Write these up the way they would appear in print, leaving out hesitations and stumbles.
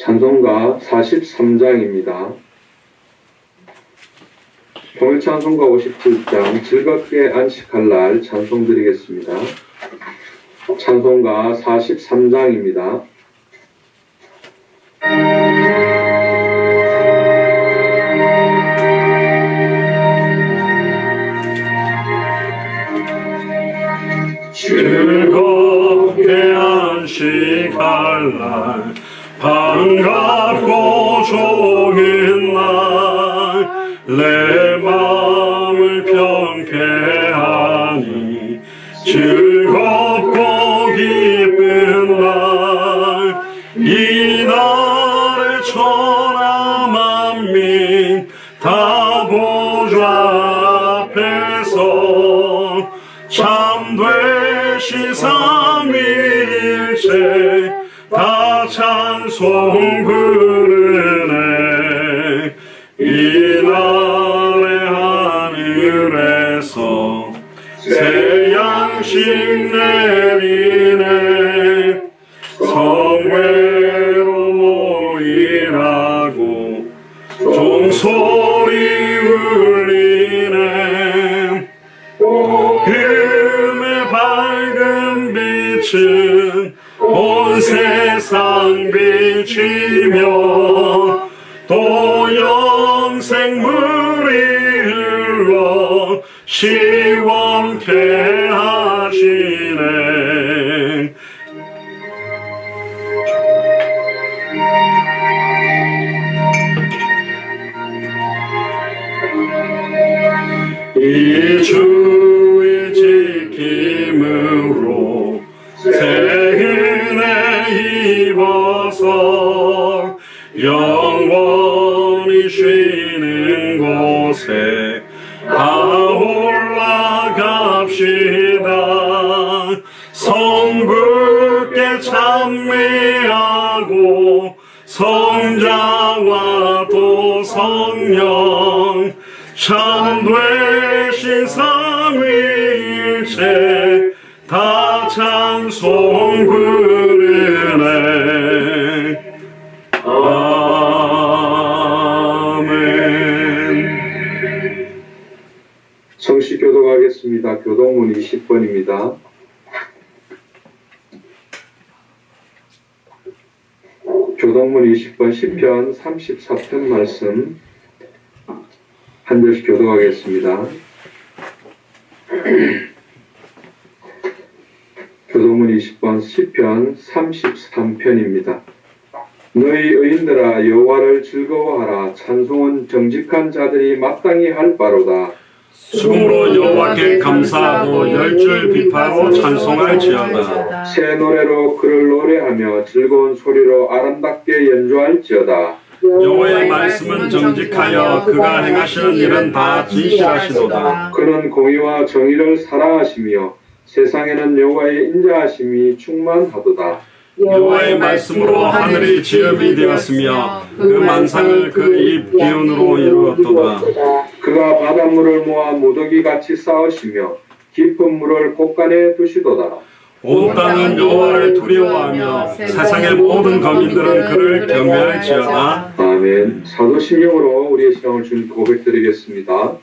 찬송가 43장입니다. 통일찬송가 57장 즐겁게 안식할 날 찬송 드리겠습니다. 찬송가 43장입니다. 즐겁게 안식할 날 반갑고 좋은 날 내 마음을 평쾌하니 즐겁고 기쁜 날 이 날에 천하 만민 다 보좌 앞에서 참되신 삼위일체 다 찬송 부르네. 이 날에 하늘에서 새 양식 내리네. 성회로 모이라고 종소리 울리네. 금의 밝은 빛은 온 세상 비치며 또 영생물이 흘러 시원케 하시네. 이 주의 지킴으로 새 은혜 입어서 영원히 쉬는 곳에 다 올라갑시다. 성부께 찬미하고 성자와 또 성령 참되신 삼위일체 다 찬송 부르네. 아멘. 성시 교독하겠습니다. 교독문 20번입니다. 교독문 20번 시편 34편 말씀 한 절씩 교독하겠습니다. 교독문 20번 시편 33편입니다. 너희 의인들아 여호와를 즐거워하라. 찬송은 정직한 자들이 마땅히 할 바로다. 수금으로 여호와께 감사하고 열줄 비파로 찬송할지어다. 새 노래로 그를 노래하며 즐거운 소리로 아름답게 연주할지어다. 여호와의 말씀은 정직하여 그가 행하시는 일은 다 진실하시도다. 그는 공의와 정의를 사랑하시며 세상에는 여호와의 인자하심이 충만하도다. 여호와의 말씀으로 하늘이 지음이 되었으며 그 만상을 그 입 기운으로 이루었도다. 그가 바닷물을 모아 무더기같이 쌓으시며 깊은 물을 곳간에 두시도다. 온 땅은 여호와를 두려워하며 세상의 모든 거민들은 그를 경외할지어다. 아멘. 사도신경으로 우리의 신앙을 주님 고백드리겠습니다.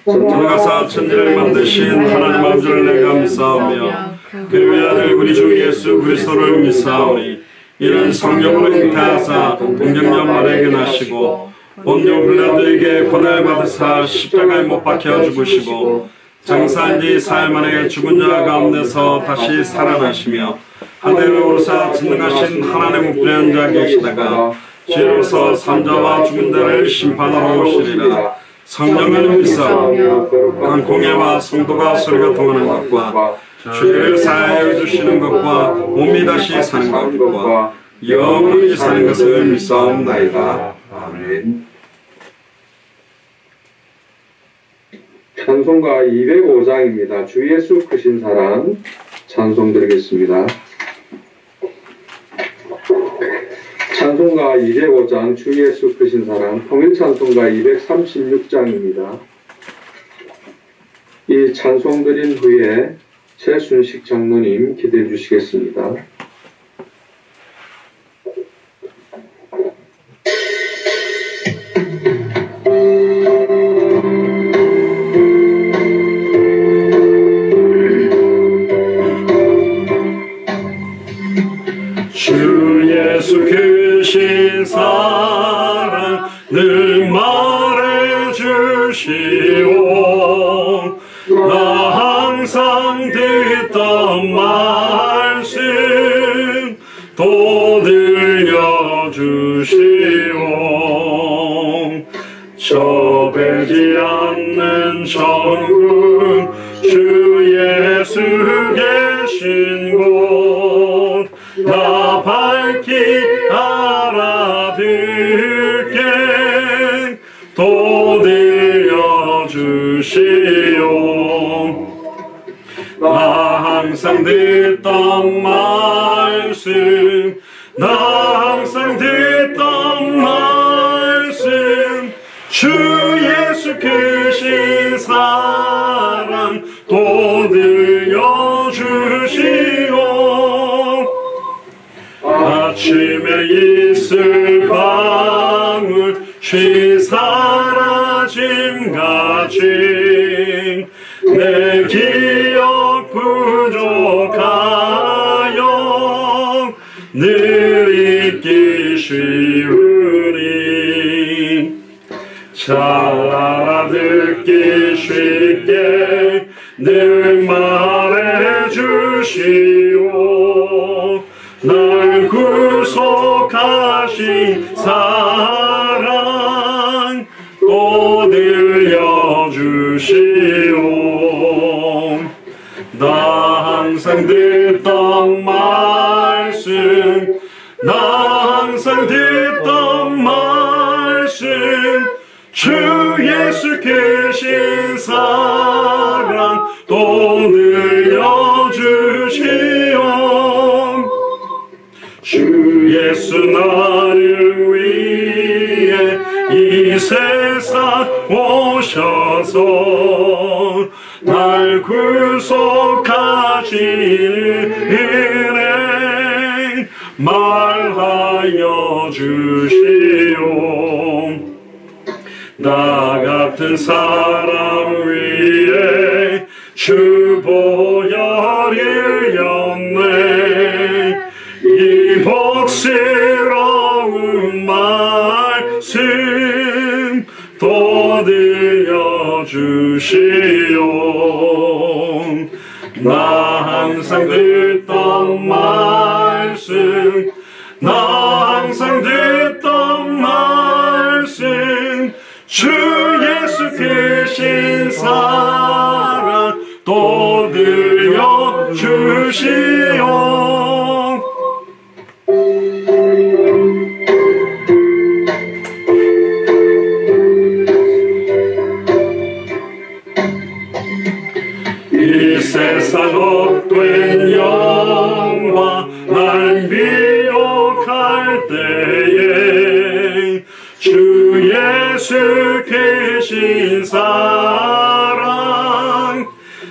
전능하사 천지를 만드신 하나님 아버지를 내가 믿사오며 그 외아들 우리 주 예수 그리스도를 믿사오니 이는 성령으로 잉태하사 동정녀 마리아에게 나시고 본요 빌라도에게 고난을 받으사 십자가에 못 박혀 죽으시고 장사한 지 사흘 만에 죽은 자 가운데서 다시 살아나시며 하늘에 오르사 전능하신 하나님의 우편한 자 계시다가 지혜로서 산자와 죽은 자를 심판하러 오시리라. 성령을 믿사오며 그 공예와 성도가 소리가 통하는 것과 죄를 사하여 주시는 것과 몸이 다시 사는 것과 영원히 사는 것을 믿사옵나이다. 아멘. 찬송가 205장입니다. 주 예수 크신 사랑 찬송 드리겠습니다. 찬송가 205장 주 예수 크신 사랑 통일찬송가 236장입니다. 이 찬송 드린 후에 최순식 장로님 기대해 주시겠습니다. 늘 말해주시오. 나 항상 듣던 말씀 또 들려주시오. 좁지 않는 천국 주 예수 계신 곳 나 밝히 알아듣게 또 들려주시오. 나 항상 듣던 말씀 나 항상 듣던 말씀 주 예수 크신 사랑 또 들려주시오. 아침에 있을 방울 쉬 사라짐같이 내 기억 부족하여 늘 잊기 쉬우니 잘 알아듣기 쉽게 늘 말해주시오. 날 구속하신 사랑 또 들려주시오. 나 항상 듣던 말씀 나 항상 듣던 말씀 주 예수 크신 사랑 또 들려주시오. 주 예수 나를 위해 이 세상 오셔서 날 구속하신 은혜 말하여 주시오. 나 같은 사람 위에 주 보혈을 흘렸네. 이 복스러운 말씀 또 들려주시오. 나 항상 듣던 말씀 나 항상 듣던 말씀 주 예수 크신 사랑 또 들려주시오. 이 세상 헛된 영화 날 미혹할 때에 주 예수 계신 사랑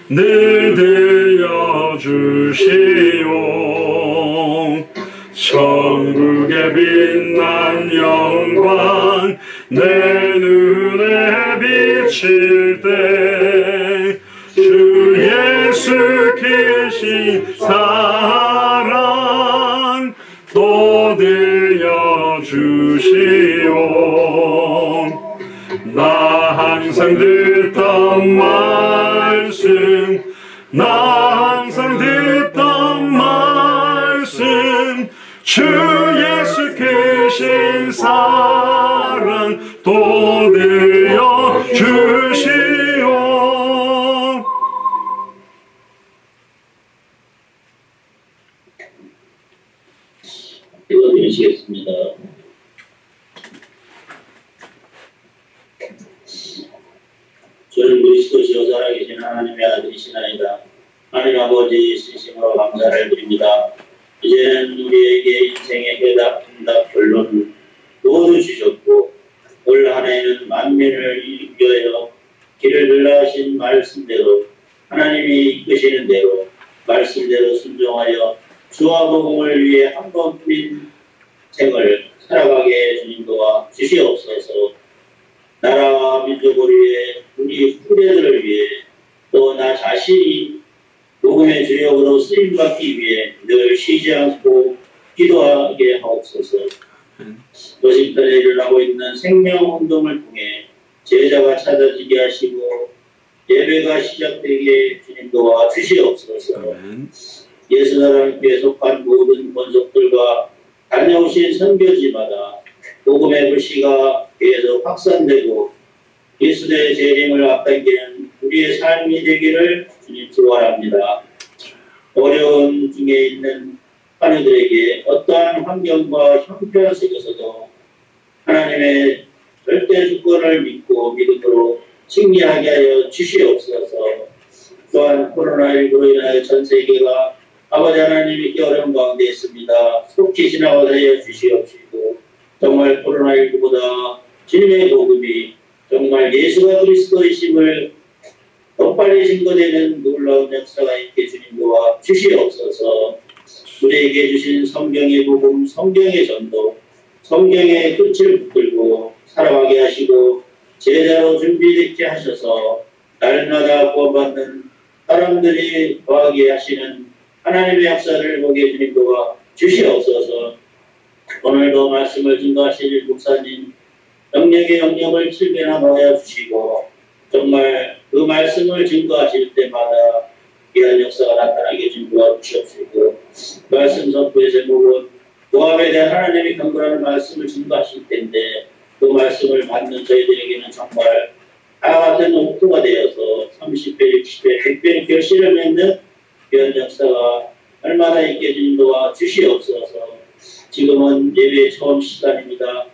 늘 들려주시오. 천국의 빛난 영광 내 눈에 비칠 때 주 예수 계신 사랑 또 들려주시오. 나 항상 듣던 말씀 나 항상 듣던 말씀 주 예수 크신 사랑 또 들려주시오. 읽어드리시겠습니다. 저는 그리스도시요 살아계신 하나님의 아들이시나이다. 하나님 아버지 진심으로 감사를 드립니다. 이제는 우리에게 인생의 해답, 응답, 결론을 모두 주셨고 올 한 해는 만민을 위하여 길을 늘라하신 말씀대로 하나님이 이끄시는 대로 말씀대로 순종하여 주와 복음을 위해 한 번뿐인 생을 살아가게 주님 도와 주시옵소서. 나라와 민족을 위해 우리 후대들을 위해 또 나 자신이 복음의 주역으로 쓰임받기 위해 늘 쉬지 않고 기도하게 하옵소서. 워싱턴에 일어나고 있는 생명운동을 통해 제자가 찾아지게 하시고 예배가 시작되게 주님 도와주시옵소서. 아멘. 예수사랑교에 속한 모든 권속들과 다녀오신 선교지마다 복음의 불씨가 계속 확산되고 예수의 재림을 앞당기는 우리의 삶이 되기를 주님 축원합니다. 어려운 중에 있는 하나들에게 어떠한 환경과 형편 속에서도 하나님의 절대 주권을 믿고 믿음으로 승리하게 하여 주시옵소서. 또한 코로나19로 인하여 전 세계가 아버지 하나님 믿기 어려운 가운데 있습니다. 속히 지나가게 하여 주시옵시고 정말 코로나19보다 주님의 복음이 정말 예수가 그리스도이심을 더 빨리 증거되는 놀라운 역사가 있게 주님 도와 주시옵소서. 우리에게 주신 성경의 복음, 성경의 전도, 성경의 끝을 붙들고 살아가게 하시고 제자로 준비되게 하셔서 날마다 구원받는 사람들이 더하게 하시는 하나님의 역사를 보게 주님 도와 주시옵소서. 오늘도 말씀을 증거하실 목사님 영역의 영역을 7배나 넣어 주시고 정말 그 말씀을 증거하실 때마다 귀한 역사가 나타나게 좀 도와주시옵시고 말씀 선포의 제목은 모압에 대한 하나님의 경고라는 말씀을 증거하실 텐데 그 말씀을 받는 저희들에게는 정말 다 같은 옥토가 되어서 30배, 60배, 100배의 결실을 맺는 귀한 역사가 얼마나 있게 주님 도와주시옵소서. 지금은 예배의 처음 시간입니다.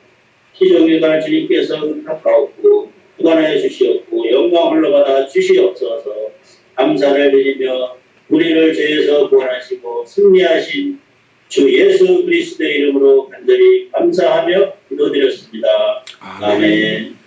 기종일관을 주님께서 가까웠고 주관하여 주시옵고 영광 흘러받아 주시옵소서. 감사를 드리며 우리를 죄에서 구원하시고 승리하신 주 예수 그리스도의 이름으로 간절히 감사하며 기도드렸습니다. 아멘.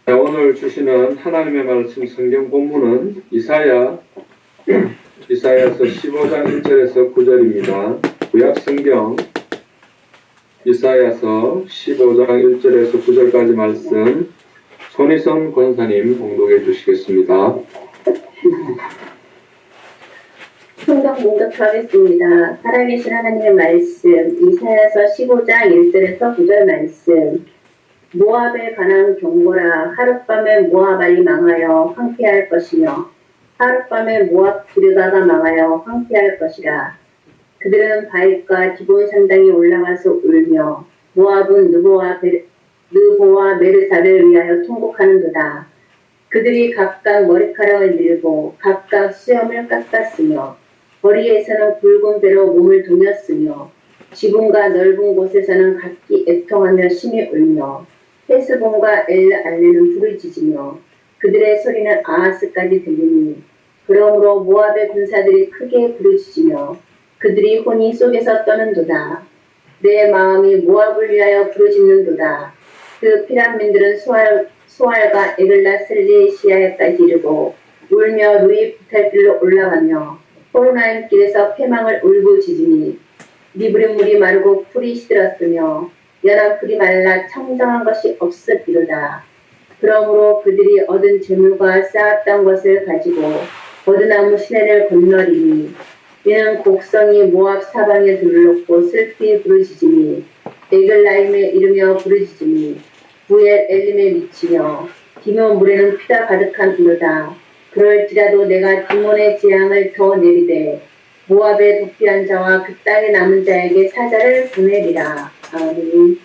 네, 오늘 주시는 하나님의 말씀 성경 본문은 이사야서 15장 1절에서 9절입니다. 구약 성경 이사야서 15장 1절에서 9절까지 말씀 손희선 권사님 봉독해 주시겠습니다. 성경 봉독하겠습니다. 살아계신 하나님의 말씀 이사야서 15장 1절에서 9절 말씀. 모압에 관한 경고라. 하룻밤에 모압알이 망하여 황폐할 것이며 하룻밤에 모압 부르다가 망하여 황폐할 것이라. 그들은 바윗과 기본 산당에 올라가서 울며 모압은 느보와 메르사를 위하여 통곡하는도다. 그들이 각각 머리카락을 밀고 각각 수염을 깎았으며 거리에서는 굵은 배로 몸을 동였으며 지붕과 넓은 곳에서는 각기 애통하며 심히 울며 헤스본과 엘알레는 부르짖으며 그들의 소리는 아하스까지 들리니 그러므로 모압의 군사들이 크게 부르짖으며 그들이 혼이 속에서 떠는도다. 내 마음이 모압을 위하여 부르짖는도다. 그 피란민들은 소알과 에글라슬리시아에까지 이르고 울며 루이 부탈길로 올라가며 호로나임 길에서 패망을 울부짖으니 니브린 물이 마르고 풀이 시들었으며 연한 풀이 말라 청정한 것이 없었기로다. 그러므로 그들이 얻은 재물과 쌓았던 것을 가지고 버드나무 시내를 건너리니 이는 곡성이 모압 사방에 둘렀고 슬피 부르짖으니 에글라임에 이르며 부르짖으니 부엘 엘림에 미치며 디몬 물에는 피가 가득한 이로다. 그럴지라도 내가 디몬의 재앙을 더 내리되 모압에 도피한 자와 그 땅에 남은 자에게 사자를 보내리라. 아멘.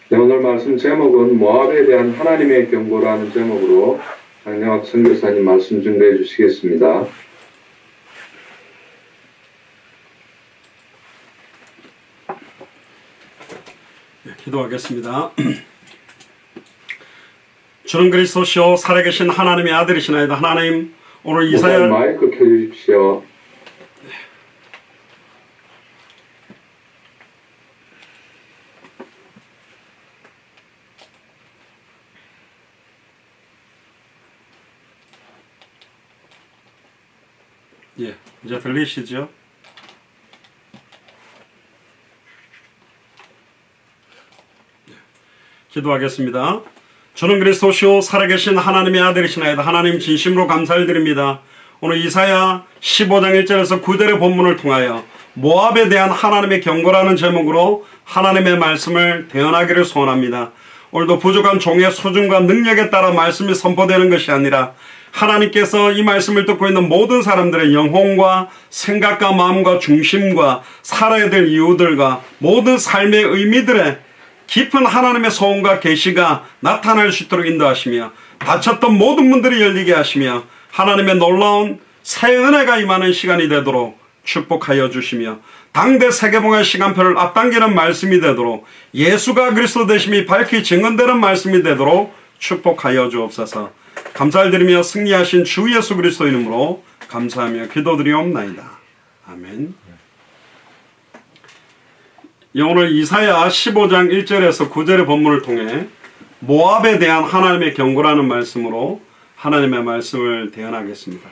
네, 오늘 말씀 제목은 모압에 대한 하나님의 경고라는 제목으로 장영학 선교사님 말씀 준비해 주시겠습니다. 기도하겠습니다. 주는 그리스도시요 살아계신 하나님의 아들이시나이다. 하나님, 오늘 이사야 마이크 켜주십시오. 예, 이제 들리시죠? 기도하겠습니다. 주는 그리스도시요 살아계신 하나님의 아들이시나이다. 하나님 진심으로 감사를 드립니다. 오늘 이사야 15장 1절에서 9절의 본문을 통하여 모압에 대한 하나님의 경고라는 제목으로 하나님의 말씀을 대언하기를 소원합니다. 오늘도 부족한 종의 수준과 능력에 따라 말씀이 선포되는 것이 아니라 하나님께서 이 말씀을 듣고 있는 모든 사람들의 영혼과 생각과 마음과 중심과 살아야 될 이유들과 모든 삶의 의미들의 깊은 하나님의 소원과 계시가 나타날 수 있도록 인도하시며 닫혔던 모든 문들이 열리게 하시며 하나님의 놀라운 새 은혜가 임하는 시간이 되도록 축복하여 주시며 당대 세계봉의 시간표를 앞당기는 말씀이 되도록 예수가 그리스도 되심이 밝히 증언되는 말씀이 되도록 축복하여 주옵소서. 감사를 드리며 승리하신 주 예수 그리스도 이름으로 감사하며 기도드리옵나이다. 아멘. 오늘 이사야 15장 1절에서 9절의 본문을 통해 모압에 대한 하나님의 경고라는 말씀으로 하나님의 말씀을 대언하겠습니다.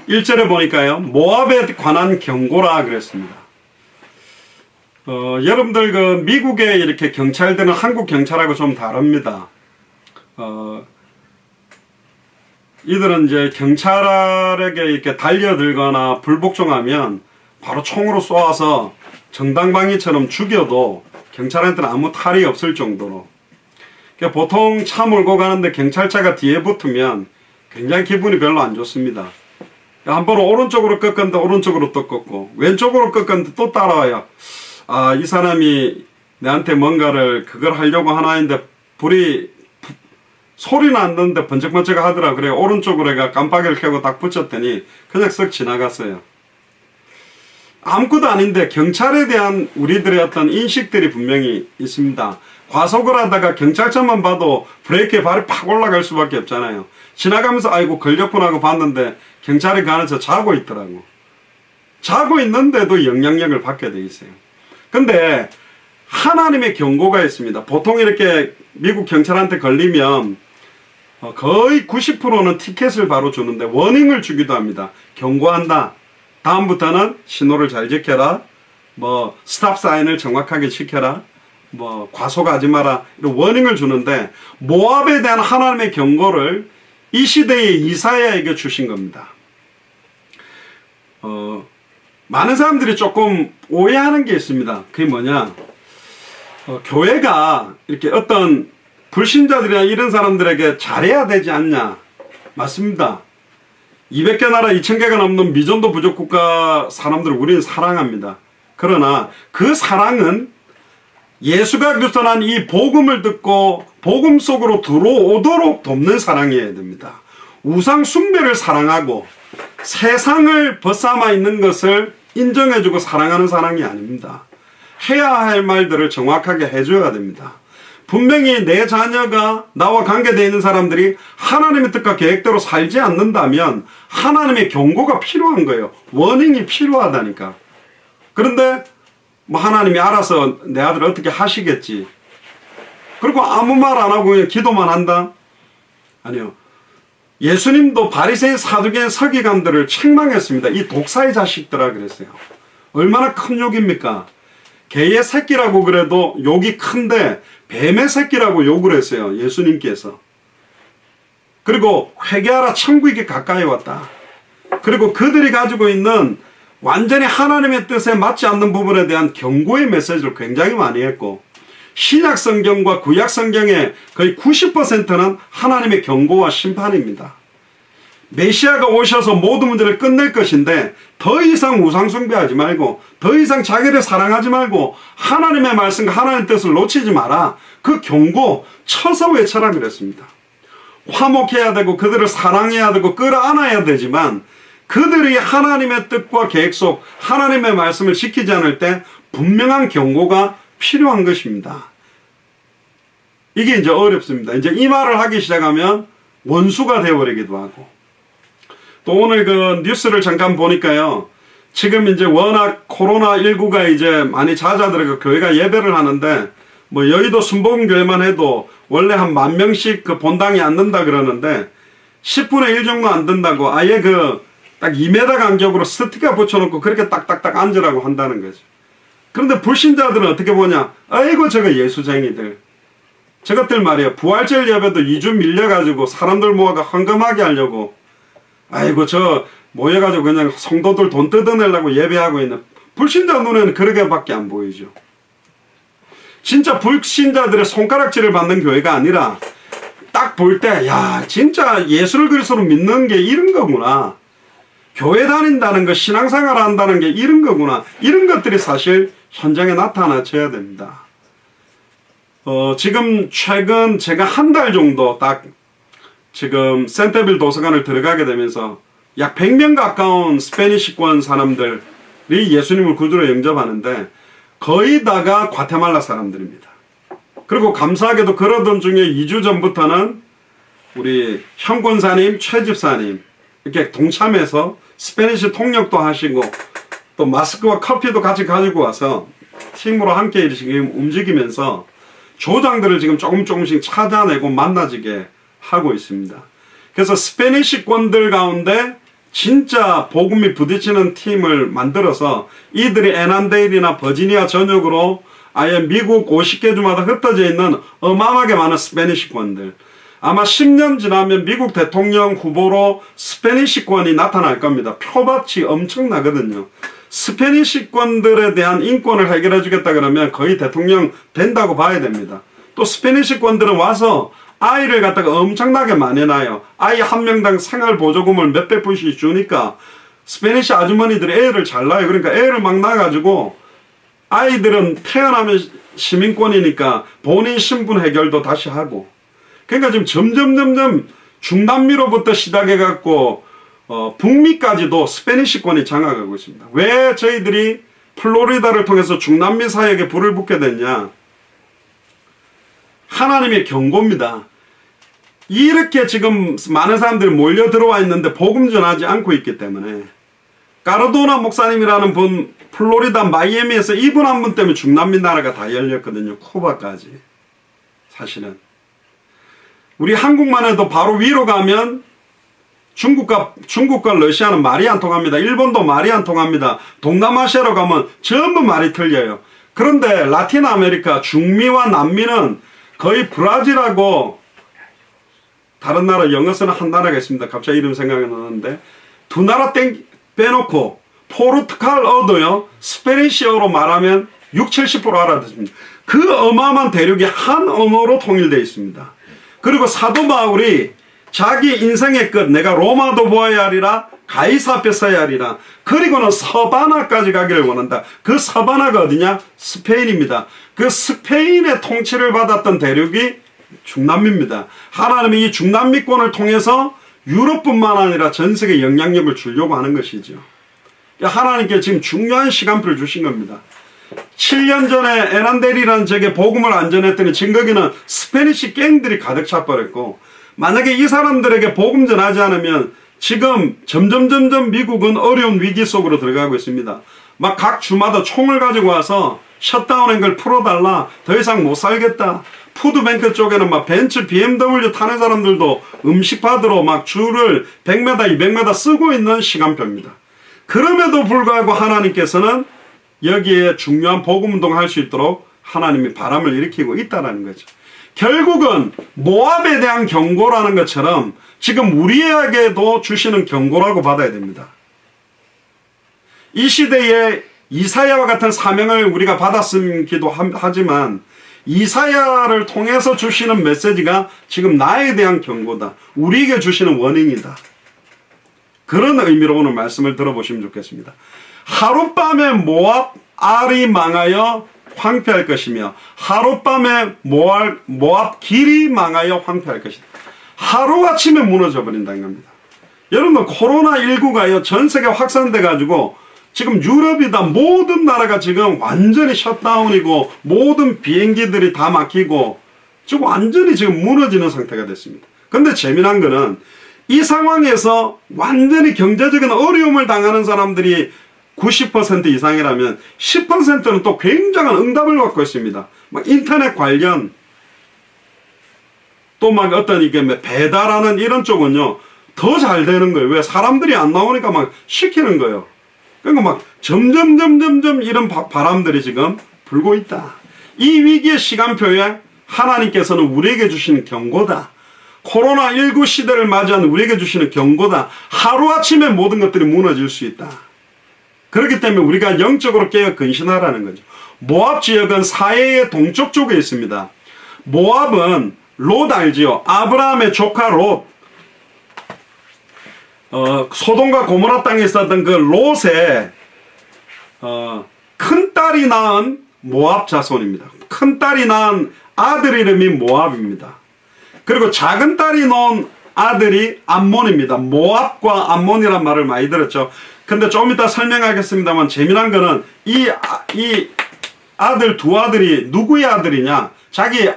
1절에 보니까요, 모압에 관한 경고라 그랬습니다. 여러분들 그 미국에 이렇게 경찰들은 한국 경찰하고 좀 다릅니다. 이들은 이제 경찰에게 이렇게 달려들거나 불복종하면 바로 총으로 쏘아서 정당방위처럼 죽여도 경찰한테는 아무 탈이 없을 정도로. 그러니까 보통 차 몰고 가는데 경찰차가 뒤에 붙으면 굉장히 기분이 별로 안 좋습니다. 한번 오른쪽으로 꺾었는데 오른쪽으로 또 꺾고 왼쪽으로 꺾었는데 또 따라와요. 아, 이 사람이 내한테 뭔가를 그걸 하려고 하나 했는데 불이 소리는 안 듣는데 번쩍번쩍 하더라. 그래 오른쪽으로 해가 깜빡이를 켜고 딱 붙였더니 그냥 쓱 지나갔어요. 아무것도 아닌데 경찰에 대한 우리들의 어떤 인식들이 분명히 있습니다. 과속을 하다가 경찰차만 봐도 브레이크에 발이 팍 올라갈 수밖에 없잖아요. 지나가면서 아이고 걸렸구나 하고 봤는데 경찰이 가면서 자고 있더라고. 자고 있는데도 영향력을 받게 돼 있어요. 근데 하나님의 경고가 있습니다. 보통 이렇게 미국 경찰한테 걸리면 거의 90%는 티켓을 바로 주는데 워닝을 주기도 합니다. 경고한다. 다음부터는 신호를 잘 지켜라. 뭐 스탑 사인을 정확하게 지켜라. 뭐 과속하지 마라. 이런 워닝을 주는데 모압에 대한 하나님의 경고를 이 시대의 이사야에게 주신 겁니다. 많은 사람들이 조금 오해하는 게 있습니다. 그게 뭐냐? 교회가 이렇게 어떤 불신자들이나 이런 사람들에게 잘해야 되지 않냐? 맞습니다. 200개 나라 2000개가 넘는 미전도 부족 국가 사람들을 우리는 사랑합니다. 그러나 그 사랑은 예수가 그리스도란 이 복음을 듣고 복음 속으로 들어오도록 돕는 사랑이어야 됩니다. 우상 숭배를 사랑하고 세상을 벗삼아 있는 것을 인정해주고 사랑하는 사랑이 아닙니다. 해야 할 말들을 정확하게 해줘야 됩니다. 분명히 내 자녀가 나와 관계되어 있는 사람들이 하나님의 뜻과 계획대로 살지 않는다면 하나님의 경고가 필요한 거예요. 워닝이 필요하다니까. 그런데 뭐 하나님이 알아서 내 아들을 어떻게 하시겠지. 그리고 아무 말 안 하고 그냥 기도만 한다? 아니요. 예수님도 바리새인 사두개인 서기관들을 책망했습니다. 이 독사의 자식들아 그랬어요. 얼마나 큰 욕입니까? 개의 새끼라고 그래도 욕이 큰데 뱀의 새끼라고 욕을 했어요. 예수님께서. 그리고 회개하라 천국이 가까이 왔다. 그리고 그들이 가지고 있는 완전히 하나님의 뜻에 맞지 않는 부분에 대한 경고의 메시지를 굉장히 많이 했고 신약 성경과 구약 성경의 거의 90%는 하나님의 경고와 심판입니다. 메시아가 오셔서 모든 문제를 끝낼 것인데 더 이상 우상 숭배하지 말고 더 이상 자기를 사랑하지 말고 하나님의 말씀과 하나님의 뜻을 놓치지 마라. 그 경고 쳐서 외쳐라 그랬습니다. 화목해야 되고 그들을 사랑해야 되고 끌어안아야 되지만 그들이 하나님의 뜻과 계획 속 하나님의 말씀을 지키지 않을 때 분명한 경고가 필요한 것입니다. 이게 이제 어렵습니다. 이제 이 말을 하기 시작하면 원수가 되어버리기도 하고. 또 오늘 그 뉴스를 잠깐 보니까요. 지금 이제 워낙 코로나19가 이제 많이 잦아들어서 교회가 예배를 하는데, 뭐 여의도 순복음교회만 해도 원래 한 10,000명씩 그 본당에 앉는다 그러는데 10분의 1 정도 안 된다고 아예 그 딱 2m 간격으로 스티커 붙여놓고 그렇게 딱딱딱 앉으라고 한다는 거죠. 그런데 불신자들은 어떻게 보냐? 아이고 저거 예수쟁이들. 저것들 말이야. 부활절 예배도 2주 밀려가지고 사람들 모아가 헌금하게 하려고 아이고 저 모여가지고 그냥 성도들 돈 뜯어내려고 예배하고 있는 불신자 눈에는 그렇게밖에 안 보이죠. 진짜 불신자들의 손가락질을 받는 교회가 아니라 딱 볼 때 야 진짜 예수를 그리스도로 믿는 게 이런 거구나. 교회 다닌다는 거 신앙생활 한다는 게 이런 거구나. 이런 것들이 사실 현장에 나타나줘야 됩니다. 지금 최근 제가 한 달 정도 딱 지금 센터빌 도서관을 들어가게 되면서 약 100명 가까운 스페니시권 사람들이 예수님을 구주로 영접하는데 거의 다가 과테말라 사람들입니다. 그리고 감사하게도 그러던 중에 2주 전부터는 우리 현 권사님, 최 집사님 이렇게 동참해서 스페니시 통역도 하시고 또 마스크와 커피도 같이 가지고 와서 팀으로 함께 지금 움직이면서 조장들을 지금 조금씩 찾아내고 만나지게 하고 있습니다. 그래서 스페니시권들 가운데 진짜 복음이 부딪히는 팀을 만들어서 이들이 애난데일이나 버지니아 전역으로 아예 미국 50개 주마다 흩어져 있는 어마어마하게 많은 스페니시권들, 아마 10년 지나면 미국 대통령 후보로 스페니시권이 나타날 겁니다. 표밭이 엄청나거든요. 스페니시권들에 대한 인권을 해결해 주겠다 그러면 거의 대통령 된다고 봐야 됩니다. 또 스페니시권들은 와서 아이를 갖다가 엄청나게 많이 낳아요. 아이 한 명당 생활보조금을 몇백 불씩 주니까 스페니시 아주머니들이 애를 잘 낳아요. 그러니까 애를 막 낳아가지고 아이들은 태어나면 시민권이니까 본인 신분 해결도 다시 하고. 그러니까 지금 점점 중남미로부터 시작해갖고 북미까지도 스페니시권이 장악하고 있습니다. 왜 저희들이 플로리다를 통해서 중남미 사역에 불을 붙게 됐냐? 하나님의 경고입니다. 이렇게 지금 많은 사람들이 몰려 들어와 있는데 복음 전하지 않고 있기 때문에 까르도나 목사님이라는 분 플로리다 마이애미에서 이분 한 분 때문에 중남미 나라가 다 열렸거든요. 쿠바까지. 사실은 우리 한국만 해도 바로 위로 가면 중국과 러시아는 말이 안 통합니다. 일본도 말이 안 통합니다. 동남아시아로 가면 전부 말이 틀려요. 그런데 라틴 아메리카 중미와 남미는 거의 브라질하고 다른 나라 영어 쓰는 한 나라가 있습니다. 갑자기 이름 생각이 나는데 두 나라 빼놓고 포르투갈어도요 스페니시어로 말하면 60-70% 알아듣습니다. 그 어마어마한 대륙이 한 언어로 통일되어 있습니다. 그리고 사도 바울이 자기 인생의 끝 내가 로마도 보아야 하리라 가이사 앞에 서야 하리라 그리고는 서바나까지 가기를 원한다. 그 서바나가 어디냐? 스페인입니다. 그 스페인의 통치를 받았던 대륙이 중남미입니다. 하나님이 이 중남미권을 통해서 유럽뿐만 아니라 전 세계 영향력을 주려고 하는 것이죠. 하나님께 지금 중요한 시간표를 주신 겁니다. 7년 전에 에난델이라는 적에 복음을 안 전했더니 지금 거기는 스페니시 갱들이 가득 차버렸고 만약에 이 사람들에게 복음 전하지 않으면 지금 점점 미국은 어려운 위기 속으로 들어가고 있습니다. 막 각 주마다 총을 가지고 와서 셧다운한 걸 풀어달라. 더 이상 못 살겠다. 푸드뱅크 쪽에는 막 벤츠, BMW 타는 사람들도 음식 받으러 막 줄을 100m, 200m 쓰고 있는 시간표입니다. 그럼에도 불구하고 하나님께서는 여기에 중요한 복음운동을 할 수 있도록 하나님이 바람을 일으키고 있다는 거죠. 결국은 모압에 대한 경고라는 것처럼 지금 우리에게도 주시는 경고라고 받아야 됩니다. 이 시대에 이사야와 같은 사명을 우리가 받았음기도 하지만 이사야를 통해서 주시는 메시지가 지금 나에 대한 경고다. 우리에게 주시는 원인이다. 그런 의미로 오늘 말씀을 들어보시면 좋겠습니다. 하룻밤에 모압 알이 망하여 황폐할 것이며 하룻밤에 모압 길이 망하여 황폐할 것이다. 하루아침에 무너져 버린다는 겁니다. 여러분 코로나19가요 전 세계 확산돼 가지고 지금 유럽이다 모든 나라가 지금 완전히 셧다운이고 모든 비행기들이 다 막히고 지금 완전히 지금 무너지는 상태가 됐습니다. 근데 재미난 거는 이 상황에서 완전히 경제적인 어려움을 당하는 사람들이 90% 이상이라면 10%는 또 굉장한 응답을 받고 있습니다. 막 인터넷 관련 또 막 어떤 이게 배달하는 이런 쪽은요 더 잘 되는 거예요. 왜? 사람들이 안 나오니까 막 시키는 거예요. 그러니까 막 점점 이런 바람들이 지금 불고 있다. 이 위기의 시간표에 하나님께서는 우리에게 주시는 경고다. 코로나19 시대를 맞이한 우리에게 주시는 경고다. 하루아침에 모든 것들이 무너질 수 있다. 그렇기 때문에 우리가 영적으로 깨어 근신하라는 거죠. 모압 지역은 사해의 동쪽 쪽에 있습니다. 모압은 롯 알지요? 아브라함의 조카 롯. 소돔과 고모라 땅에 있었던 그 롯의 큰딸이 낳은 모압 자손입니다. 큰딸이 낳은 아들 이름이 모압입니다. 그리고 작은 딸이 낳은 아들이 암몬입니다. 모압과 암몬이란 말을 많이 들었죠. 근데 좀 이따 설명하겠습니다만 재미난 거는 이 아들 두 아들이 누구의 아들이냐? 자기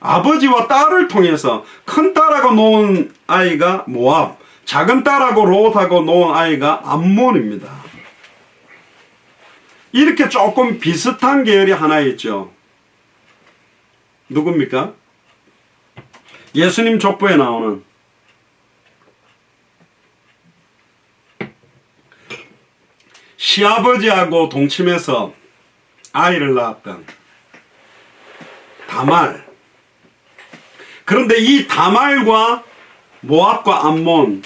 아버지와 딸을 통해서 큰 딸하고 놓은 아이가 모압, 작은 딸하고 롯하고 놓은 아이가 암몬입니다. 이렇게 조금 비슷한 계열이 하나 있죠. 누굽니까? 예수님 족보에 나오는 시아버지하고 동침해서 아이를 낳았던 다말. 그런데 이 다말과 모압과 암몬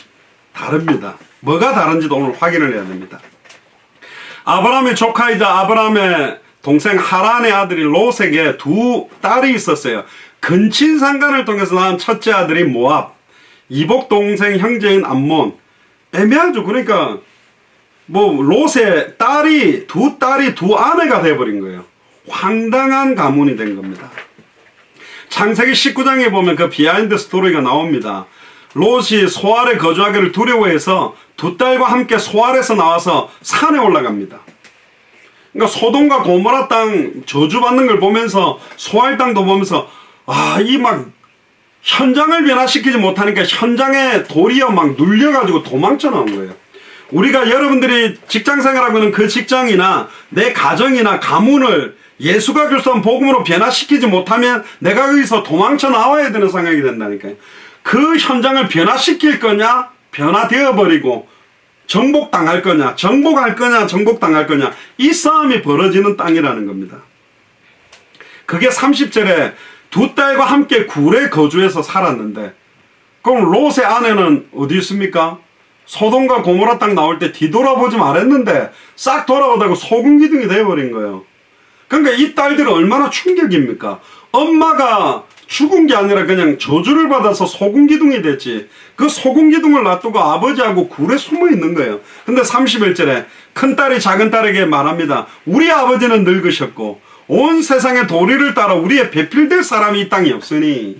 다릅니다. 뭐가 다른지도 오늘 확인을 해야 됩니다. 아브라함의 조카이자 아브라함의 동생 하란의 아들이 롯에게 두 딸이 있었어요. 근친상간을 통해서 낳은 첫째 아들이 모압, 이복 동생 형제인 암몬. 애매하죠. 그러니까 뭐 롯의 두 딸이 두 아내가 돼버린 거예요. 황당한 가문이 된 겁니다. 창세기 19장에 보면 그 비하인드 스토리가 나옵니다. 롯이 소알에 거주하기를 두려워해서 두 딸과 함께 소알에서 나와서 산에 올라갑니다. 그러니까 소돔과 고모라 땅 저주받는 걸 보면서 소알 땅도 보면서 이 막 현장을 변화시키지 못하니까 현장에 도리어 막 눌려가지고 도망쳐 나온 거예요. 우리가 여러분들이 직장생활하고 있는 그 직장이나 내 가정이나 가문을 예수가 그리스도의 복음으로 변화시키지 못하면 내가 거기서 도망쳐 나와야 되는 상황이 된다니까요. 그 현장을 변화시킬 거냐, 변화되어 버리고 정복당할 거냐, 정복할 거냐, 정복당할 거냐, 이 싸움이 벌어지는 땅이라는 겁니다. 그게 30절에 두 딸과 함께 굴에 거주해서 살았는데, 그럼 롯의 아내는 어디 있습니까? 소돔과 고모라 땅 나올 때 뒤돌아보지 말았는데 싹 돌아오다가 소금기둥이 되어버린 거예요. 그러니까 이 딸들은 얼마나 충격입니까? 엄마가 죽은 게 아니라 그냥 저주를 받아서 소금기둥이 됐지. 그 소금기둥을 놔두고 아버지하고 굴에 숨어 있는 거예요. 근데 31절에 큰딸이 작은딸에게 말합니다. 우리 아버지는 늙으셨고 온 세상의 도리를 따라 우리의 배필될 사람이 이 땅에 없으니,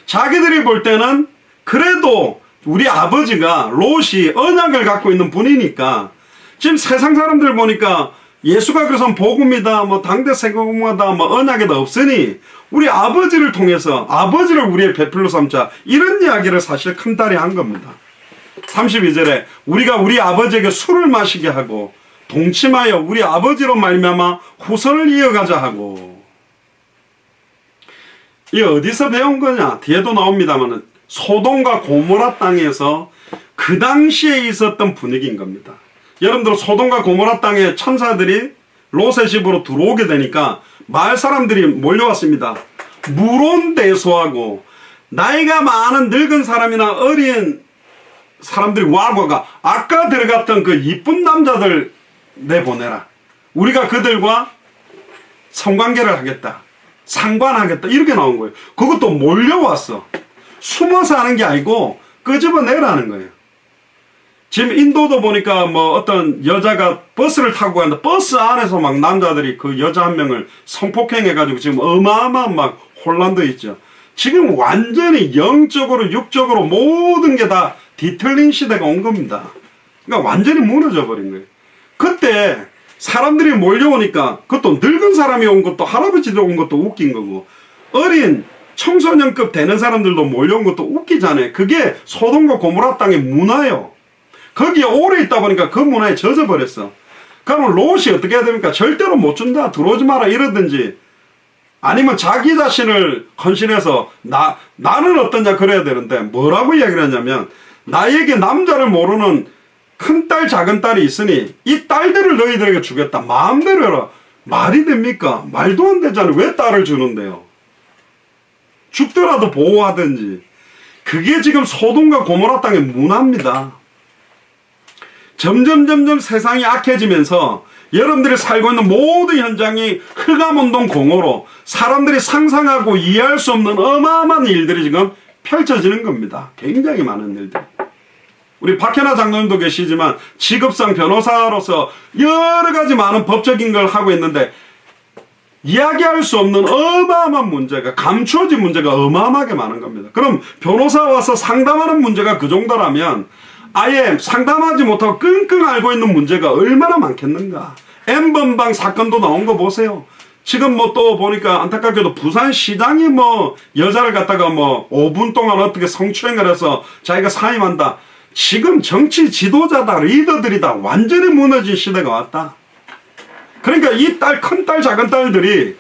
자기들이 볼 때는 그래도 우리 아버지가 롯이 언약을 갖고 있는 분이니까, 지금 세상 사람들 보니까 예수가 그래서 복음이다, 뭐 당대 세금하다, 뭐 언약이다 없으니 우리 아버지를 통해서 아버지를 우리의 배필로 삼자, 이런 이야기를 사실 큰딸이 한 겁니다. 32절에 우리가 우리 아버지에게 술을 마시게 하고 동침하여 우리 아버지로 말미암아 후손을 이어가자 하고. 이 어디서 배운 거냐? 뒤에도 나옵니다만 소돔과 고모라 땅에서 그 당시에 있었던 분위기인 겁니다. 여러분들 소돔과 고모라 땅에 천사들이 롯의 집으로 들어오게 되니까 마을 사람들이 몰려왔습니다. 무론대소하고 나이가 많은 늙은 사람이나 어린 사람들이 와가 아까 들어갔던 그 이쁜 남자들 내보내라. 우리가 그들과 성관계를 하겠다. 상관하겠다. 이렇게 나온 거예요. 그것도 몰려왔어. 숨어서 하는 게 아니고 끄집어내라는 거예요. 지금 인도도 보니까 뭐 어떤 여자가 버스를 타고 가는데 버스 안에서 막 남자들이 그 여자 한 명을 성폭행해가지고 지금 어마어마한 막 혼란도 있죠. 지금 완전히 영적으로 육적으로 모든 게 다 뒤틀린 시대가 온 겁니다. 그러니까 완전히 무너져 버린 거예요. 그때 사람들이 몰려오니까 그것도 늙은 사람이 온 것도 할아버지들 온 것도 웃긴 거고 어린 청소년급 되는 사람들도 몰려온 것도 웃기잖아요. 그게 소돔과 고모라 땅의 문화예요. 거기에 오래 있다 보니까 그 문화에 젖어버렸어. 그러면 롯이 어떻게 해야 됩니까? 절대로 못 준다, 들어오지 마라 이러든지, 아니면 자기 자신을 헌신해서 나는 어떠냐 그래야 되는데 뭐라고 이야기를 하냐면, 나에게 남자를 모르는 큰딸 작은딸이 있으니 이 딸들을 너희들에게 주겠다. 마음대로 해라. 말이 됩니까? 말도 안 되잖아요. 왜 딸을 주는데요? 죽더라도 보호하든지. 그게 지금 소돔과 고모라 땅의 문화입니다. 점점 세상이 악해지면서 여러분들이 살고 있는 모든 현장이 흑암운동 공허로 사람들이 상상하고 이해할 수 없는 어마어마한 일들이 지금 펼쳐지는 겁니다. 굉장히 많은 일들. 우리 박현아 장로님도 계시지만 직업상 변호사로서 여러 가지 많은 법적인 걸 하고 있는데 이야기할 수 없는 어마어마한 문제가, 감추어진 문제가 어마어마하게 많은 겁니다. 그럼 변호사 와서 상담하는 문제가 그 정도라면 아예 상담하지 못하고 끙끙 앓고 있는 문제가 얼마나 많겠는가. N번방 사건도 나온 거 보세요. 지금 뭐 또 보니까 안타깝게도 부산시장이 뭐 여자를 갖다가 뭐 5분 동안 어떻게 성추행을 해서 자기가 사임한다. 지금 정치 지도자다, 리더들이다 완전히 무너진 시대가 왔다. 그러니까 이 딸, 큰딸, 작은딸들이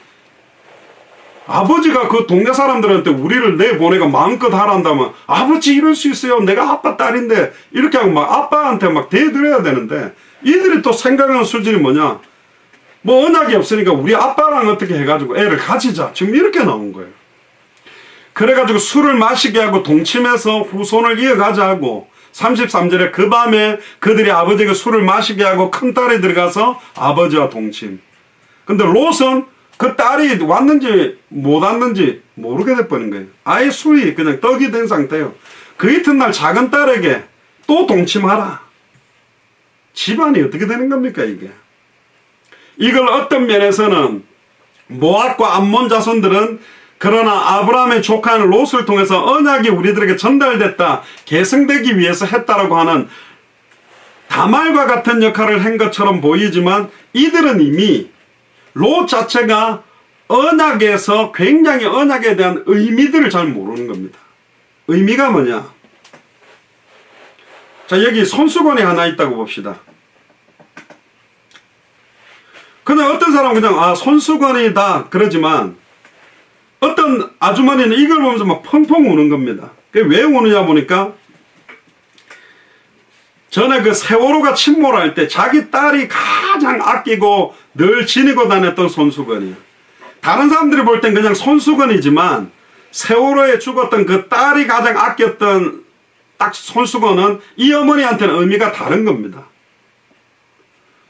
아버지가 그 동네 사람들한테 우리를 내보내가 마음껏 하란다면 아버지 이럴 수 있어요. 내가 아빠 딸인데 이렇게 하고 막 아빠한테 막 대드려야 되는데 이들이 또 생각하는 수준이 뭐냐. 뭐 언약이 없으니까 우리 아빠랑 어떻게 해가지고 애를 가지자. 지금 이렇게 나온 거예요. 그래가지고 술을 마시게 하고 동침해서 후손을 이어가자 하고 33절에 그 밤에 그들이 아버지에게 술을 마시게 하고 큰딸이 들어가서 아버지와 동침. 근데 롯은 그 딸이 왔는지 못 왔는지 모르게 돼버린 거예요. 아예 술이 그냥 떡이 된 상태예요. 그 이튿날 작은 딸에게 또 동침하라. 집안이 어떻게 되는 겁니까 이게. 이걸 어떤 면에서는 모압과 암몬 자손들은 그러나 아브라함의 조카인 롯을 통해서 언약이 우리들에게 전달됐다, 계승되기 위해서 했다라고 하는 다말과 같은 역할을 한 것처럼 보이지만 이들은 이미 롯 자체가 언약에서 굉장히 언약에 대한 의미들을 잘 모르는 겁니다. 의미가 뭐냐? 자, 여기 손수건이 하나 있다고 봅시다. 그냥 어떤 사람은 그냥 손수건이다 그러지만 어떤 아주머니는 이걸 보면서 막 펑펑 우는 겁니다. 왜 우느냐 보니까 전에 그 세월호가 침몰할 때 자기 딸이 가장 아끼고 늘 지니고 다녔던 손수건이에요. 다른 사람들이 볼 땐 그냥 손수건이지만 세월호에 죽었던 그 딸이 가장 아꼈던 딱 손수건은 이 어머니한테는 의미가 다른 겁니다.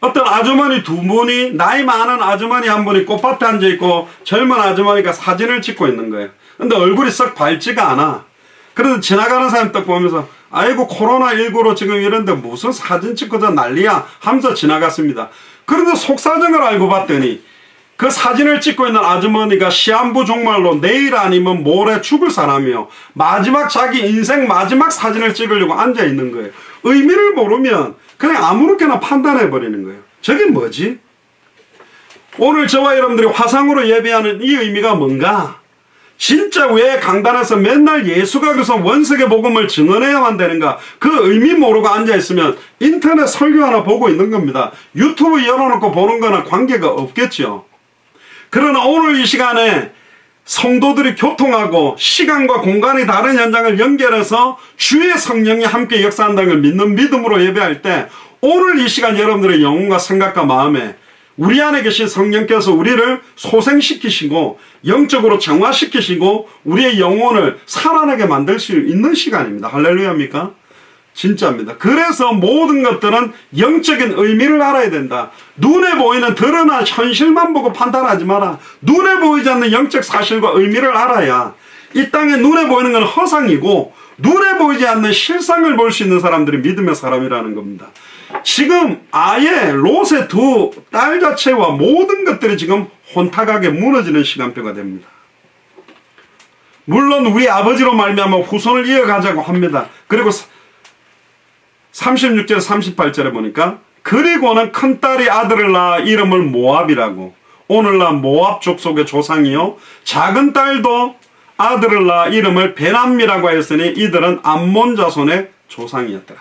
어떤 아주머니 두 분이, 나이 많은 아주머니 한 분이 꽃밭에 앉아있고 젊은 아주머니가 사진을 찍고 있는 거예요. 근데 얼굴이 썩 밝지가 않아. 그래서 지나가는 사람 딱 보면서 아이고 코로나19로 지금 이런데 무슨 사진 찍고자 난리야 하면서 지나갔습니다. 그런데 속사정을 알고 봤더니 그 사진을 찍고 있는 아주머니가 시한부 종말로 내일 아니면 모레 죽을 사람이요. 마지막 자기 인생 마지막 사진을 찍으려고 앉아있는 거예요. 의미를 모르면 그냥 아무렇게나 판단해버리는 거예요. 저게 뭐지? 오늘 저와 여러분들이 화상으로 예배하는 이 의미가 뭔가? 진짜 왜 강단에서 맨날 예수가 그래서 원색의 복음을 증언해야만 되는가? 그 의미 모르고 앉아있으면 인터넷 설교 하나 보고 있는 겁니다. 유튜브 열어놓고 보는 거나 관계가 없겠죠. 그러나 오늘 이 시간에 성도들이 교통하고 시간과 공간이 다른 현장을 연결해서 주의 성령이 함께 역사한다는 걸 믿는 믿음으로 예배할 때 오늘 이 시간 여러분들의 영혼과 생각과 마음에 우리 안에 계신 성령께서 우리를 소생시키시고 영적으로 정화시키시고 우리의 영혼을 살아나게 만들 수 있는 시간입니다. 할렐루야입니까? 진짜입니다. 그래서 모든 것들은 영적인 의미를 알아야 된다. 눈에 보이는 드러난 현실만 보고 판단하지 마라. 눈에 보이지 않는 영적 사실과 의미를 알아야 이 땅에 눈에 보이는 건 허상이고 눈에 보이지 않는 실상을 볼 수 있는 사람들이 믿음의 사람이라는 겁니다. 지금 아예 롯의 두 딸 자체와 모든 것들이 지금 혼탁하게 무너지는 시간표가 됩니다. 물론 우리 아버지로 말미암아 후손을 이어가자고 합니다. 그리고 36절 38절에 보니까 그리고는 큰딸이 아들을 낳아 이름을 모압이라고. 오늘날 모압 족속의 조상이요. 작은 딸도 아들을 낳아 이름을 베남미라고 하였으니 이들은 암몬 자손의 조상이었더라.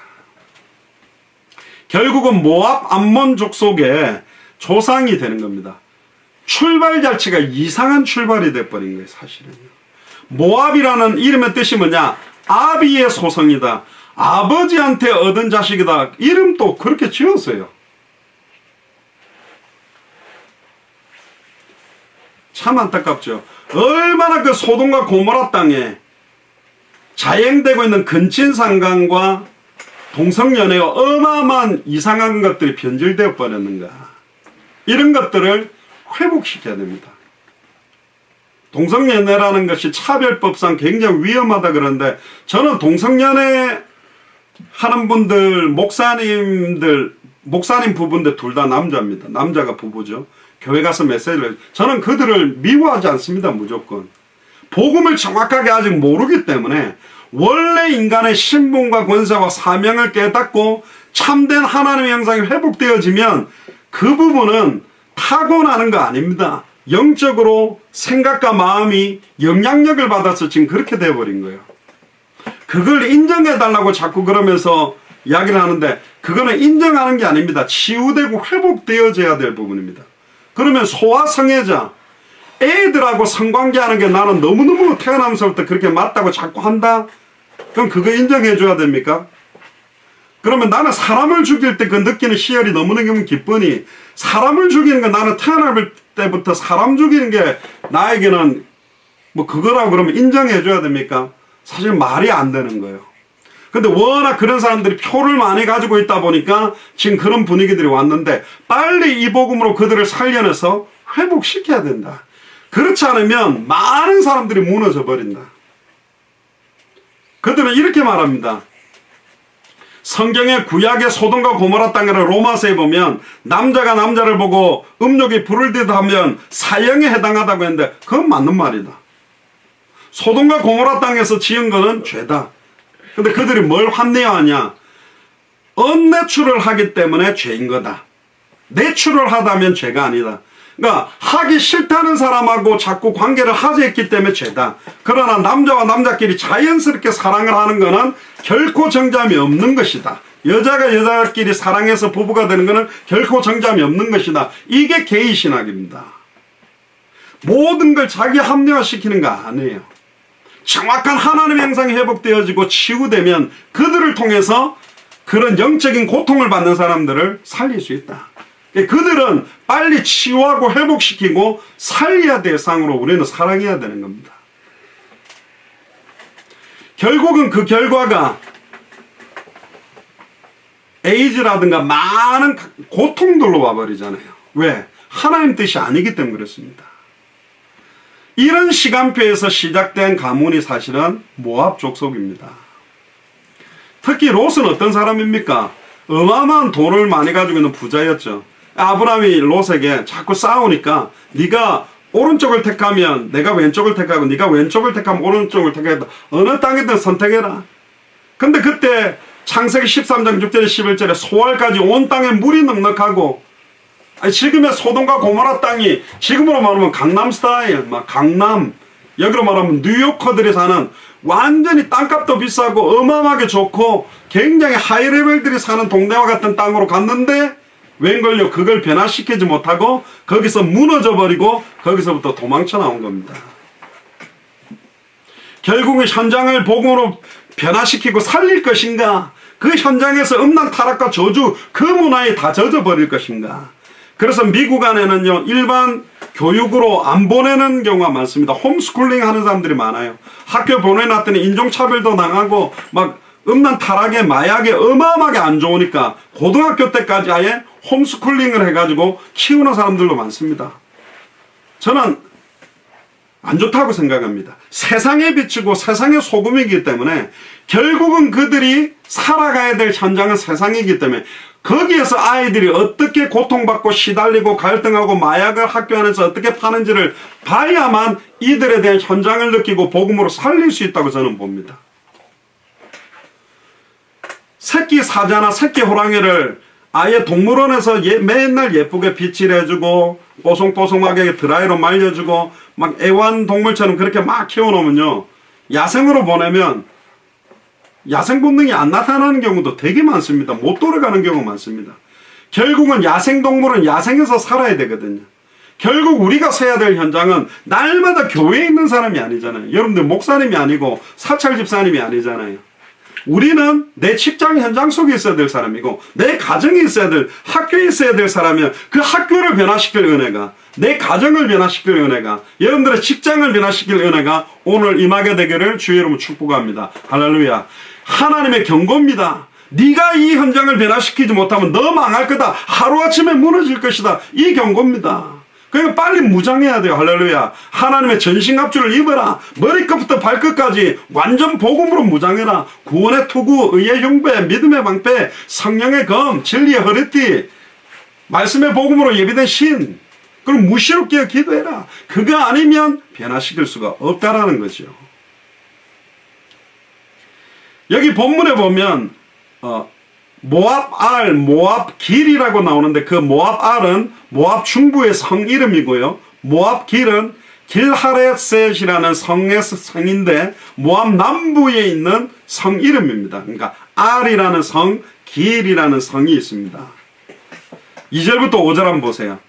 결국은 모압 암몬 족속의 조상이 되는 겁니다. 출발 자체가 이상한 출발이 돼버린 거예요. 사실은요. 모압이라는 이름의 뜻이 뭐냐? 아비의 소성이다. 아버지한테 얻은 자식이다. 이름도 그렇게 지었어요. 참 안타깝죠. 얼마나 그 소돔과 고모라 땅에 자행되고 있는 근친상간과 동성연애가 어마어마한 이상한 것들이 변질되어 버렸는가. 이런 것들을 회복시켜야 됩니다. 동성연애라는 것이 차별법상 굉장히 위험하다 그러는데, 저는 동성연애 하는 분들, 목사님 부부인데 둘 다 남자입니다. 남자가 부부죠. 교회 가서 메시지를, 저는 그들을 미워하지 않습니다. 무조건. 복음을 정확하게 아직 모르기 때문에 원래 인간의 신분과 권세와 사명을 깨닫고 참된 하나님의 형상이 회복되어지면 그 부분은 타고나는 거 아닙니다. 영적으로 생각과 마음이 영향력을 받아서 지금 그렇게 되어버린 거예요. 그걸 인정해달라고 자꾸 그러면서 이야기를 하는데, 그거는 인정하는 게 아닙니다. 치유되고 회복되어져야 될 부분입니다. 그러면 소아성애자, 애들하고 성관계하는 게 나는 너무너무 태어나면서부터 그렇게 맞다고 자꾸 한다? 그럼 그거 인정해줘야 됩니까? 그러면 나는 사람을 죽일 때 그 느끼는 희열이 너무너무 기쁘니, 사람을 죽이는 거, 나는 태어날 때부터 사람 죽이는 게 나에게는 뭐 그거라고 그러면 인정해줘야 됩니까? 사실 말이 안 되는 거예요. 근데 워낙 그런 사람들이 표를 많이 가지고 있다 보니까 지금 그런 분위기들이 왔는데, 빨리 이 복음으로 그들을 살려내서 회복시켜야 된다. 그렇지 않으면 많은 사람들이 무너져 버린다. 그들은 이렇게 말합니다. 성경의 구약의 소돔과 고모라 땅이라 로마서에 보면 남자가 남자를 보고 음욕이 불을 듯 하면 사형에 해당하다고 했는데, 그건 맞는 말이다. 소돔과 고모라 땅에서 지은 거는 죄다. 근데 그들이 뭘 환내하냐? 언내추럴 하기 때문에 죄인 거다. 내추럴 하다면 죄가 아니다. 그러니까 하기 싫다는 사람하고 자꾸 관계를 하자했기 때문에 죄다. 그러나 남자와 남자끼리 자연스럽게 사랑을 하는 것은 결코 정잠이 없는 것이다. 여자가 여자끼리 사랑해서 부부가 되는 것은 결코 정잠이 없는 것이다. 이게 게이 신학입니다. 모든 걸 자기 합리화시키는 거 아니에요. 정확한 하나님의 형상이 회복되어지고 치유되면 그들을 통해서 그런 영적인 고통을 받는 사람들을 살릴 수 있다. 그들은 빨리 치유하고 회복시키고 살려야 될 상으로 우리는 사랑해야 되는 겁니다. 결국은 그 결과가 에이즈라든가 많은 고통들로 와버리잖아요. 왜? 하나님 뜻이 아니기 때문에 그렇습니다. 이런 시간표에서 시작된 가문이 사실은 모압 족속입니다. 특히 롯은 어떤 사람입니까? 어마어마한 돈을 많이 가지고 있는 부자였죠. 아브라함이 롯에게 자꾸 싸우니까, 네가 오른쪽을 택하면 내가 왼쪽을 택하고, 네가 왼쪽을 택하면 오른쪽을 택하겠다. 어느 땅이든 선택해라. 근데 그때 창세기 13장 6절에 11절에 소알까지 온 땅에 물이 넉넉하고, 지금의 소돔과 고모라 땅이 지금으로 말하면 강남 스타일, 막 강남, 여기로 말하면 뉴요커들이 사는, 완전히 땅값도 비싸고 어마어마하게 좋고 굉장히 하이레벨들이 사는 동네와 같은 땅으로 갔는데, 웬걸요? 그걸 변화시키지 못하고 거기서 무너져 버리고 거기서부터 도망쳐 나온 겁니다. 결국은 현장을 복음으로 변화시키고 살릴 것인가? 그 현장에서 음란 타락과 저주, 그 문화에 다 젖어 버릴 것인가? 그래서 미국 안에는요, 일반 교육으로 안 보내는 경우가 많습니다. 홈스쿨링 하는 사람들이 많아요. 학교 보내놨더니 인종차별도 당하고 막 음란 타락에 마약에 어마어마하게 안 좋으니까 고등학교 때까지 아예 홈스쿨링을 해가지고 키우는 사람들도 많습니다. 저는 안 좋다고 생각합니다. 세상에 비추고 세상의 소금이기 때문에 결국은 그들이 살아가야 될 현장은 세상이기 때문에 거기에서 아이들이 어떻게 고통받고 시달리고 갈등하고 마약을 학교 안에서 어떻게 파는지를 봐야만 이들에 대한 현장을 느끼고 복음으로 살릴 수 있다고 저는 봅니다. 새끼 사자나 새끼 호랑이를 아예 동물원에서 맨날 예쁘게 빗질해주고 뽀송뽀송하게 드라이로 말려주고 막 애완동물처럼 그렇게 막 키워놓으면요, 야생으로 보내면 야생 본능이 안 나타나는 경우도 되게 많습니다. 못 돌아가는 경우가 많습니다. 결국은 야생동물은 야생에서 살아야 되거든요. 결국 우리가 서야 될 현장은 날마다 교회에 있는 사람이 아니잖아요. 여러분들 목사님이 아니고 사찰 집사님이 아니잖아요. 우리는 내 직장 현장 속에 있어야 될 사람이고, 내 가정에 있어야 될, 학교에 있어야 될 사람이면 그 학교를 변화시킬 은혜가, 내 가정을 변화시킬 은혜가, 여러분들의 직장을 변화시킬 은혜가 오늘 임하게 되기를 주의 이름으로 축복합니다. 할렐루야. 하나님의 경고입니다. 네가 이 현장을 변화시키지 못하면 너 망할 거다. 하루아침에 무너질 것이다. 이 경고입니다. 그러니까 빨리 무장해야 돼요. 할렐루야. 하나님의 전신갑주를 입어라. 머리끝부터 발끝까지 완전 복음으로 무장해라. 구원의 투구, 의의 흉배, 믿음의 방패, 성령의 검, 진리의 허리띠, 말씀의 복음으로 예비된 신, 그럼 무시롭게 기도해라. 그거 아니면 변화시킬 수가 없다라는 거죠. 여기 본문에 보면 모압 알, 모압 길이라고 나오는데, 그 모압 알은 모압 중부의 성 이름이고요. 모압 길은 길하레셋이라는 성의 성인데 모압 남부에 있는 성 이름입니다. 그러니까 알이라는 성, 길이라는 성이 있습니다. 2절부터 5절 한번 보세요.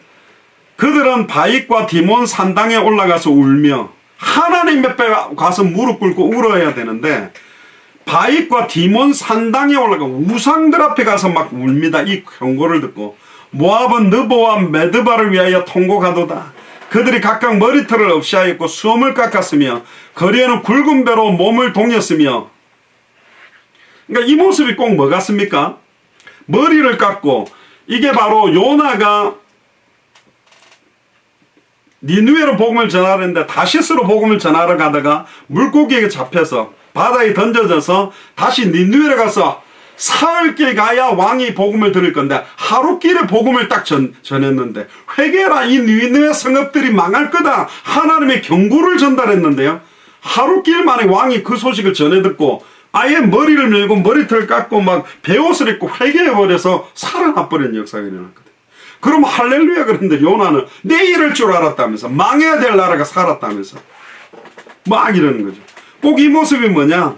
그들은 바익과 디몬 산당에 올라가서 울며, 하나님 옆에 가서 무릎 꿇고 울어야 되는데 바익과 디몬 산당에 올라가 우상들 앞에 가서 막 웁니다. 이 경고를 듣고 모압은 느보와 메드바를 위하여 통곡하도다. 그들이 각각 머리털을 없이하였고 수염을 깎았으며 거리에는 굵은 배로 몸을 동였으며, 그러니까 이 모습이 꼭 뭐 같습니까? 머리를 깎고, 이게 바로 요나가 니느웨로 복음을 전하려는데 다시스로 복음을 전하러 가다가 물고기에게 잡혀서 바다에 던져져서 다시 니느웨에 가서 사흘길 가야 왕이 복음을 들을 건데 하루길에 복음을 딱 전했는데, 회개라, 이 니느웨 성읍들이 망할 거다, 하나님의 경고를 전달했는데요, 하루길 만에 왕이 그 소식을 전해 듣고 아예 머리를 밀고 머리털을 깎고 막 베옷을 입고 회개해버려서 살아나 버린 역사가 일어났거든요. 그럼 할렐루야. 그런데 요나는 내 이럴 줄 알았다면서, 망해야 될 나라가 살았다면서 막 이러는 거죠. 꼭 이 모습이 뭐냐,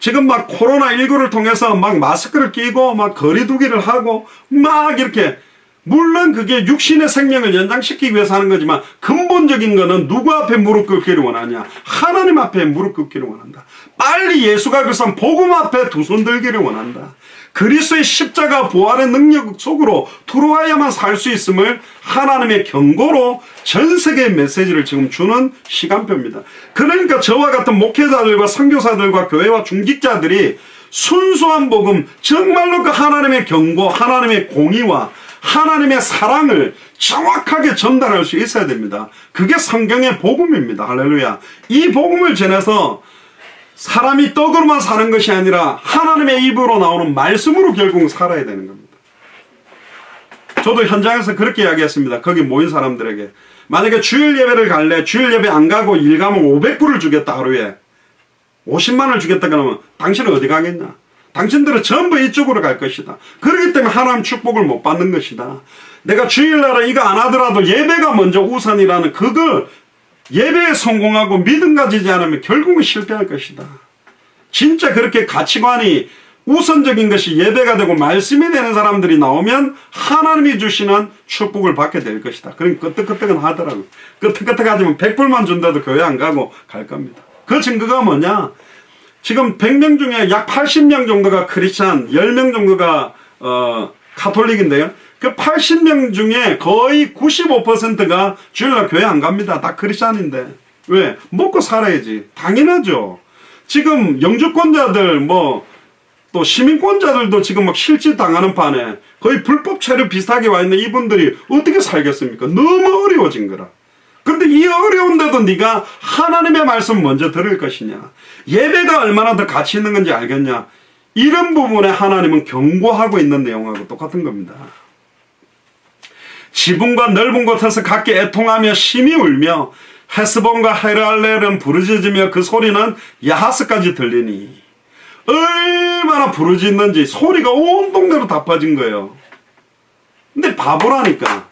지금 막 코로나19를 통해서 막 마스크를 끼고 막 거리두기를 하고 막 이렇게, 물론 그게 육신의 생명을 연장시키기 위해서 하는 거지만 근본적인 거는 누구 앞에 무릎 꿇기를 원하냐? 하나님 앞에 무릎 꿇기를 원한다. 빨리 예수가 그래서 복음 앞에 두 손 들기를 원한다. 그리스도의 십자가 부활의 능력 속으로 들어와야만 살 수 있음을 하나님의 경고로 전 세계의 메시지를 지금 주는 시간표입니다. 그러니까 저와 같은 목회자들과 선교사들과 교회와 중직자들이 순수한 복음, 정말로 그 하나님의 경고, 하나님의 공의와 하나님의 사랑을 정확하게 전달할 수 있어야 됩니다. 그게 성경의 복음입니다. 할렐루야. 이 복음을 전해서 사람이 떡으로만 사는 것이 아니라 하나님의 입으로 나오는 말씀으로 결국 살아야 되는 겁니다. 저도 현장에서 그렇게 이야기했습니다. 거기 모인 사람들에게. 만약에 주일 예배를 갈래, 주일 예배 안 가고 일 가면 500불을 주겠다, 하루에 50만을 주겠다 그러면 당신은 어디 가겠냐? 당신들은 전부 이쪽으로 갈 것이다. 그렇기 때문에 하나님 축복을 못 받는 것이다. 내가 주일날에 이거 안 하더라도 예배가 먼저 우선이라는, 그걸 예배에 성공하고 믿음 가지지 않으면 결국은 실패할 것이다. 진짜 그렇게 가치관이 우선적인 것이 예배가 되고 말씀이 되는 사람들이 나오면 하나님이 주시는 축복을 받게 될 것이다. 그러니까 끄떡끄떡은 하더라고요. 끄떡끄떡하지만 100불만 준다도 교회 안 가고 갈 겁니다. 그 증거가 뭐냐? 지금 100명 중에 약 80명 정도가 크리스찬, 10명 정도가 카톨릭인데요. 그 80명 중에 거의 95%가 주일날 교회 안 갑니다. 다 크리스찬인데. 왜? 먹고 살아야지. 당연하죠. 지금 영주권자들 또 시민권자들도 지금 막 실질 당하는 판에 거의 불법 체류 비슷하게 와 있는 이분들이 어떻게 살겠습니까? 너무 어려워진 거라. 그런데 이 어려운데도 네가 하나님의 말씀 먼저 들을 것이냐, 예배가 얼마나 더 가치 있는 건지 알겠냐, 이런 부분에 하나님은 경고하고 있는 내용하고 똑같은 겁니다. 지붕과 넓은 곳에서 각기 애통하며 심히 울며 헤스본과 헤르알렐은 부르짖으며 그 소리는 야하스까지 들리니, 얼마나 부르짖는지 소리가 온 동네로 다 퍼진 거예요. 근데 바보라니까.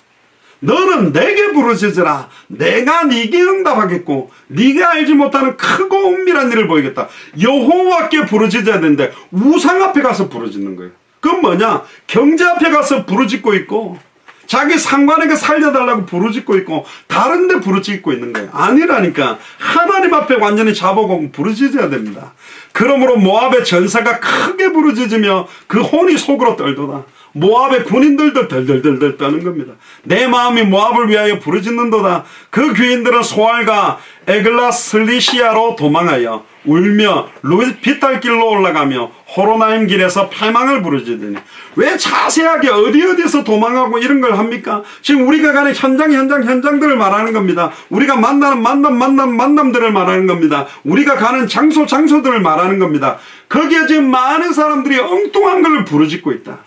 너는 내게 부르짖으라. 내가 네게 응답하겠고 네가 알지 못하는 크고 은밀한 일을 보이겠다. 여호와께 부르짖어야 되는데 우상 앞에 가서 부르짖는 거예요. 그건 뭐냐? 경제 앞에 가서 부르짖고 있고 자기 상관에게 살려달라고 부르짖고 있고 다른 데 부르짖고 있는 거예요. 아니라니까. 하나님 앞에 완전히 잡아보고 부르짖어야 됩니다. 그러므로 모압의 전사가 크게 부르짖으며 그 혼이 속으로 떨도다. 모압의 군인들도 덜덜덜덜 떠는 겁니다. 내 마음이 모압을 위하여 부르짖는도다. 그 귀인들은 소알과 에글라슬리시아로 도망하여 울며 루비탈길로 올라가며 호로나임 길에서 패망을 부르짖으니. 왜 자세하게 어디서 도망하고 이런 걸 합니까? 지금 우리가 가는 현장들을 말하는 겁니다. 우리가 만나는 만남들을 말하는 겁니다. 우리가 가는 장소들을 말하는 겁니다. 거기에 지금 많은 사람들이 엉뚱한 걸 부르짖고 있다.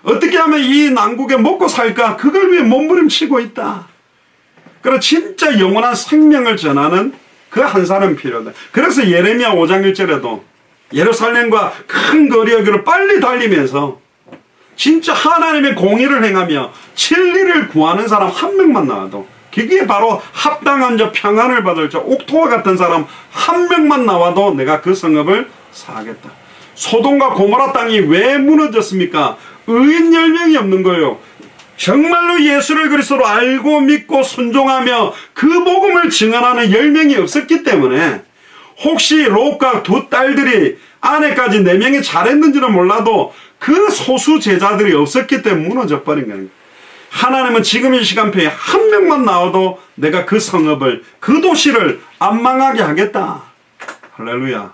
어떻게 하면 이 난국에 먹고 살까? 그걸 위해 몸부림치고 있다. 그래서 진짜 영원한 생명을 전하는 그 한 사람이 필요하다. 그래서 예레미야 5장 1절에도 예루살렘과 큰 거리 여기를 빨리 달리면서 진짜 하나님의 공의를 행하며 진리를 구하는 사람 한 명만 나와도, 그게 바로 합당한 자 평안을 받을 자 옥토와 같은 사람 한 명만 나와도 내가 그 성읍을 사하겠다. 소돔과 고모라 땅이 왜 무너졌습니까? 의인 10명이 없는 거예요. 정말로 예수를 그리스도로 알고 믿고 순종하며 그 복음을 증언하는 10명이 없었기 때문에, 혹시 롯과 두 딸들이 아내까지 4명이 잘했는지는 몰라도 그 소수 제자들이 없었기 때문에 무너져 버린 거예요. 하나님은 지금 이 시간표에 한 명만 나와도 내가 그 성읍을, 그 도시를 안 망하게 하겠다. 할렐루야.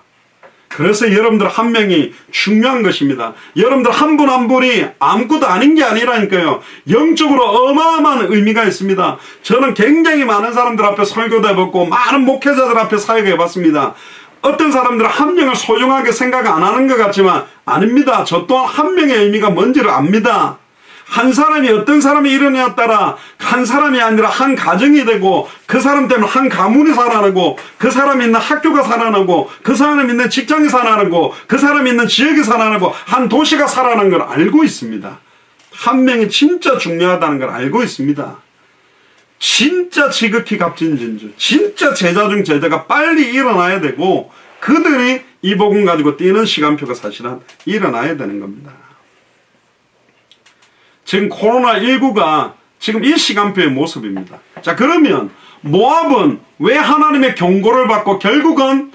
그래서 여러분들 한 명이 중요한 것입니다. 여러분들 한 분 한 분이 아무것도 아닌 게 아니라니까요. 영적으로 어마어마한 의미가 있습니다. 저는 굉장히 많은 사람들 앞에 설교도 해봤고 많은 목회자들 앞에 사역해봤습니다. 어떤 사람들은 한 명을 소중하게 생각 안 하는 것 같지만 아닙니다. 저 또한 한 명의 의미가 뭔지를 압니다. 한 사람이 어떤 사람이 일어나에 따라 한 사람이 아니라 한 가정이 되고, 그 사람 때문에 한 가문이 살아나고, 그 사람이 있는 학교가 살아나고, 그 사람이 있는 직장이 살아나고, 그 사람이 있는 지역이 살아나고, 한 도시가 살아나는 걸 알고 있습니다. 한 명이 진짜 중요하다는 걸 알고 있습니다. 진짜 지극히 값진 진주, 진짜 제자 중 제자가 빨리 일어나야 되고, 그들이 이 복음 가지고 뛰는 시간표가 사실은 일어나야 되는 겁니다. 지금 코로나19가 지금 이 시간표의 모습입니다. 자, 그러면 모압은 왜 하나님의 경고를 받고 결국은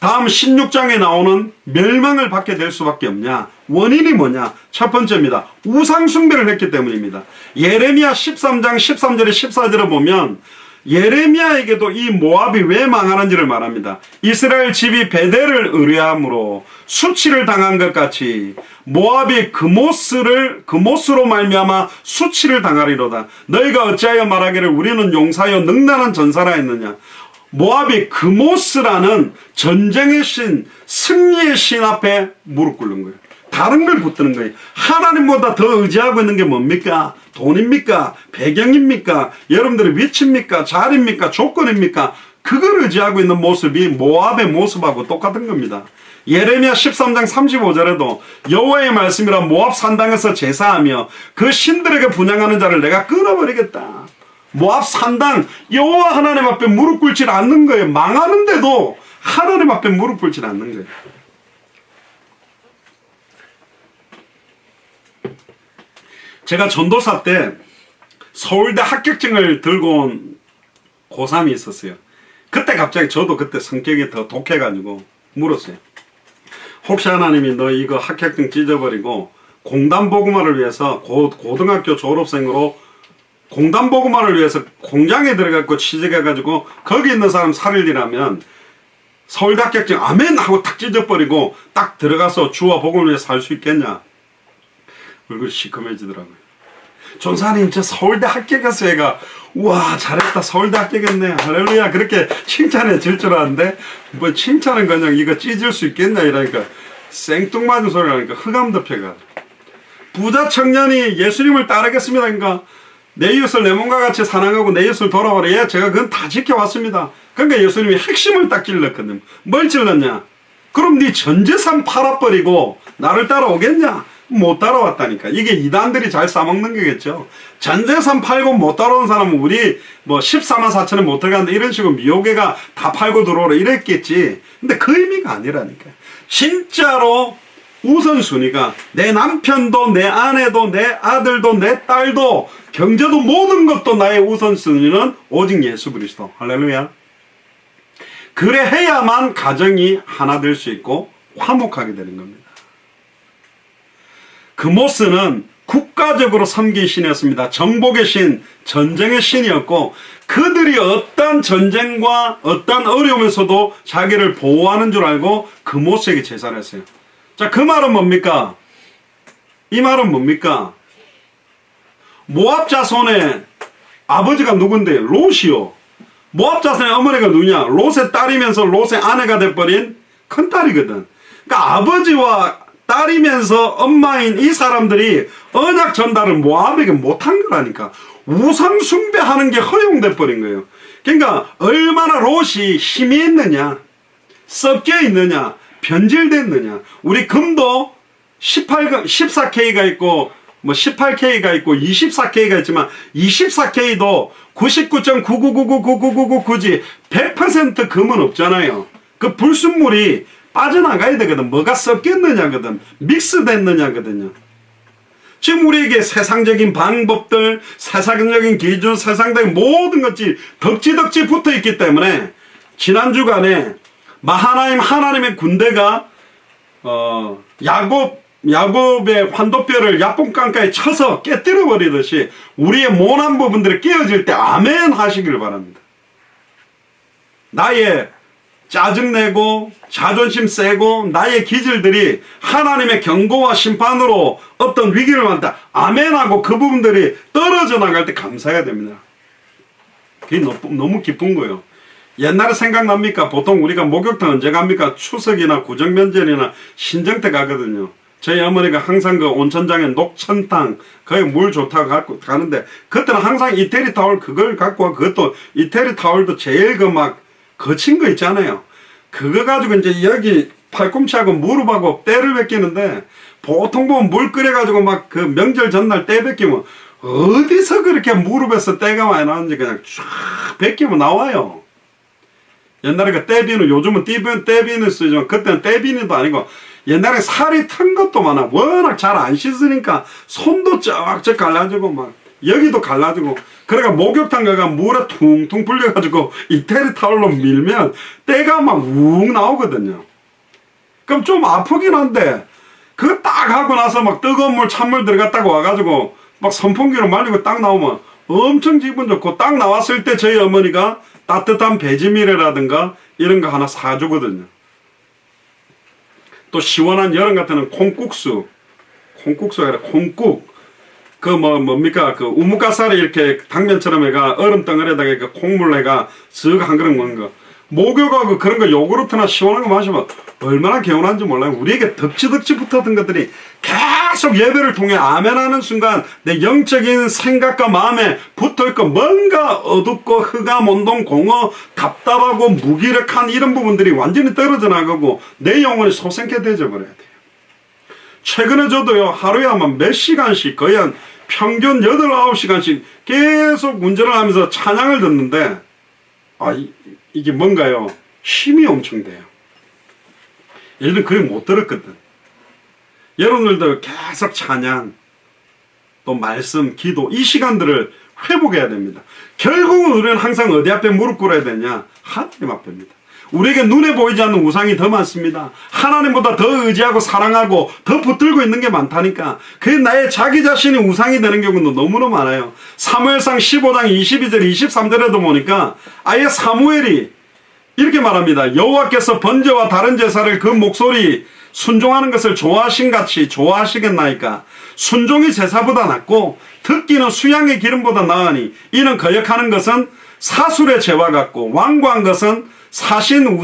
다음 16장에 나오는 멸망을 받게 될 수밖에 없냐? 원인이 뭐냐? 첫 번째입니다. 우상숭배를 했기 때문입니다. 예레미야 13장 13절에 14절에 보면 예레미야에게도 이 모압이 왜 망하는지를 말합니다. 이스라엘 집이 베델을 의뢰함으로 수치를 당한 것 같이 모압이 그모스로 말미암아 수치를 당하리로다. 너희가 어찌하여 말하기를 우리는 용사여 능란한 전사라 했느냐. 모압이 그모스라는 전쟁의 신, 승리의 신 앞에 무릎 꿇는 거예요. 다른 걸 붙드는 거예요. 하나님보다 더 의지하고 있는 게 뭡니까? 돈입니까? 배경입니까? 여러분들의 위치입니까? 자리입니까? 조건입니까? 그걸 의지하고 있는 모습이 모압의 모습하고 똑같은 겁니다. 예레미야 13장 35절에도 여호와의 말씀이라 모압 산당에서 제사하며 그 신들에게 분향하는 자를 내가 끊어버리겠다. 모압 산당, 여호와 하나님 앞에 무릎 꿇지 않는 거예요. 망하는데도 하나님 앞에 무릎 꿇지 않는 거예요. 제가 전도사 때 서울대 합격증을 들고 온 고3이 있었어요. 그때 갑자기 저도 그때 성격이 더 독해가지고 물었어요. 혹시 하나님이 너 이거 합격증 찢어버리고 공단보고마를 위해서 고등학교 졸업생으로 공단보고마를 위해서 공장에 들어가고 취직해가지고 거기 있는 사람 살리려면 서울대 합격증 아멘 하고 탁 찢어버리고 딱 들어가서 주와 복음을 위해서 살 수 있겠냐? 얼굴이 시커매지더라고요. 전사님 저 서울대 합격했어요. 얘가 우와 잘했다 서울대 합격했네 할렐루야 그렇게 칭찬해 줄 줄 알았는데 뭐 칭찬은 그냥 이거 찢을 수 있겠냐 이러니까 생뚱맞은 소리 하니까 흑암 덮여가. 부자 청년이 예수님을 따르겠습니다. 그러니까 내 이웃을 내 몸과 같이 사랑하고 내 이웃을 돌아보라. 예, 제가 그건 다 지켜왔습니다. 그러니까 예수님이 핵심을 딱 찔렀거든. 뭘 찔렀냐? 그럼 네 전 재산 팔아버리고 나를 따라오겠냐? 못 따라왔다니까. 이게 이단들이 잘 싸먹는 거겠죠. 전 재산 팔고 못 따라온 사람은 우리 뭐 14만 4천원 못 들어간다 이런 식으로 미호계가 다 팔고 들어오라 이랬겠지. 근데 그 의미가 아니라니까. 진짜로 우선순위가 내 남편도 내 아내도 내 아들도 내 딸도 경제도 모든 것도 나의 우선순위는 오직 예수 그리스도. 할렐루야. 그래 해야만 가정이 하나 될 수 있고 화목하게 되는 겁니다. 그모스는 국가적으로 섬긴 신이었습니다. 정복의 신, 전쟁의 신이었고 그들이 어떤 전쟁과 어떤 어려움에서도 자기를 보호하는 줄 알고 그모스에게 제사를 했어요. 자, 그 말은 뭡니까? 이 말은 뭡니까? 모압 자손의 아버지가 누군데? 롯이요. 모압 자손의 어머니가 누구냐? 롯의 딸이면서 롯의 아내가 돼버린 큰딸이거든. 그러니까 아버지와 딸이면서 엄마인 이 사람들이 언약 전달을 모압에게 못한 거라니까. 우상 숭배하는 게 허용돼 버린 거예요. 그러니까 얼마나 롯이 힘이 있느냐, 섞여 있느냐, 변질됐느냐. 우리 금도 14K가 있고 뭐 18K가 있고 24K가 있지만 24K도 99.999999999지 100% 금은 없잖아요. 그 불순물이 빠져나가야 되거든. 뭐가 섞였느냐거든. 믹스됐느냐거든요. 지금 우리에게 세상적인 방법들, 세상적인 기준, 세상적인 모든 것이 덕지덕지 붙어있기 때문에 지난 주간에 하나님의 군대가 야곱의 환도뼈를 야뽕강가에 쳐서 깨뜨려 버리듯이 우리의 모난 부분들이 깨어질 때 아멘 하시길 바랍니다. 나의 짜증내고 자존심 세고 나의 기질들이 하나님의 경고와 심판으로 어떤 위기를 만다 아멘하고 그 부분들이 떨어져 나갈 때 감사해야 됩니다. 그게 너무 기쁜 거예요. 옛날에 생각납니까? 보통 우리가 목욕탕 언제 갑니까? 추석이나 구정면전이나 신정 때 가거든요. 저희 어머니가 항상 그 온천장에 녹천탕 거기 물 좋다고 갖고 가는데 그때는 항상 이태리 타월 그걸 갖고 와. 그것도 이태리 타월도 제일 그 막 거친 거 있잖아요. 그거 가지고 이제 여기 팔꿈치하고 무릎하고 때를 벗기는데 보통 보면 물 끓여가지고 막 그 명절 전날 때 벗기면 어디서 그렇게 무릎에서 때가 많이 나오는지 그냥 쫙 벗기면 나와요. 옛날에 그 떼비누, 요즘은 떼비누 쓰지만 그때는 떼비누도 아니고 옛날에 살이 튼 것도 많아. 워낙 잘 안 씻으니까 손도 쩍쩍 갈라지고 막 여기도 갈라지고 그러니까 목욕탕 가가 물에 퉁퉁 불려가지고 이태리 타올로 밀면 때가 막 욱 나오거든요. 그럼 좀 아프긴 한데 그거 딱 하고 나서 막 뜨거운 물 찬물 들어갔다가 와가지고 막 선풍기로 말리고 딱 나오면 엄청 기분 좋고 딱 나왔을 때 저희 어머니가 따뜻한 배지밀이라든가 이런 거 하나 사주거든요. 또 시원한 여름 같은 건 콩국수가 아니라 콩국. 그 뭡니까? 그 우뭇가사리 이렇게 당면처럼 해가 얼음 덩어리에다가 그 콩물 해가 쓱 한 그릇 먹는 거. 목욕하고 그런 거 요구르트나 시원한 거 마시면 얼마나 개운한지 몰라요. 우리에게 덕지덕지 붙었던 것들이 계속 예배를 통해 아멘하는 순간 내 영적인 생각과 마음에 붙어있고 뭔가 어둡고 흑암, 온동, 공허, 답답하고 무기력한 이런 부분들이 완전히 떨어져 나가고 내 영혼이 소생케 되져 버려야 돼요. 최근에 저도요 하루에 아마 몇 시간씩 거의 한 평균 8, 9시간씩 계속 운전을 하면서 찬양을 듣는데 이게 뭔가요? 힘이 엄청 돼요. 예전에 그렇게 못 들었거든. 여러분들도 계속 찬양, 또 말씀, 기도 이 시간들을 회복해야 됩니다. 결국은 우리는 항상 어디 앞에 무릎 꿇어야 되냐? 하나님 앞에입니다. 우리에게 눈에 보이지 않는 우상이 더 많습니다. 하나님보다 더 의지하고 사랑하고 더 붙들고 있는 게 많다니까. 그게 나의 자기 자신이 우상이 되는 경우도 너무나 많아요. 사무엘상 15장 22절 23절에도 보니까 아예 사무엘이 이렇게 말합니다. 여호와께서 번제와 다른 제사를 그 목소리 순종하는 것을 좋아하신 같이 좋아하시겠나이까. 순종이 제사보다 낫고 듣기는 수양의 기름보다 나으니 이는 거역하는 것은 사술의 죄와 같고 완고한 것은 사신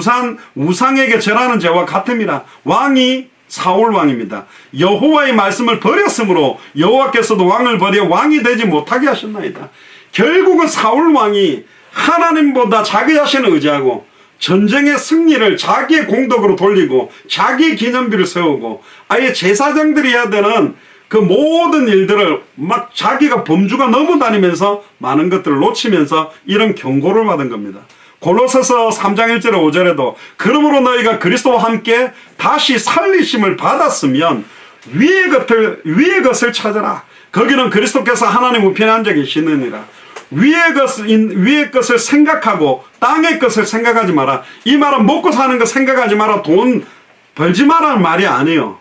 우상에게 절하는 죄와 같음이라. 왕이 사울 왕입니다. 여호와의 말씀을 버렸으므로 여호와께서도 왕을 버려 왕이 되지 못하게 하셨나이다. 결국은 사울 왕이 하나님보다 자기 자신을 의지하고 전쟁의 승리를 자기의 공덕으로 돌리고 자기의 기념비를 세우고 아예 제사장들이 해야 되는 그 모든 일들을 막 자기가 범주가 넘어다니면서 많은 것들을 놓치면서 이런 경고를 받은 겁니다. 골로새서 3장 1절에 5절에도 그러므로 너희가 그리스도와 함께 다시 살리심을 받았으면 위의 것을 찾아라. 거기는 그리스도께서 하나님 우편에 앉아 계시느니라. 위의 것을 생각하고 땅의 것을 생각하지 마라. 이 말은 먹고 사는 거 생각하지 마라. 돈 벌지 마라는 말이 아니에요.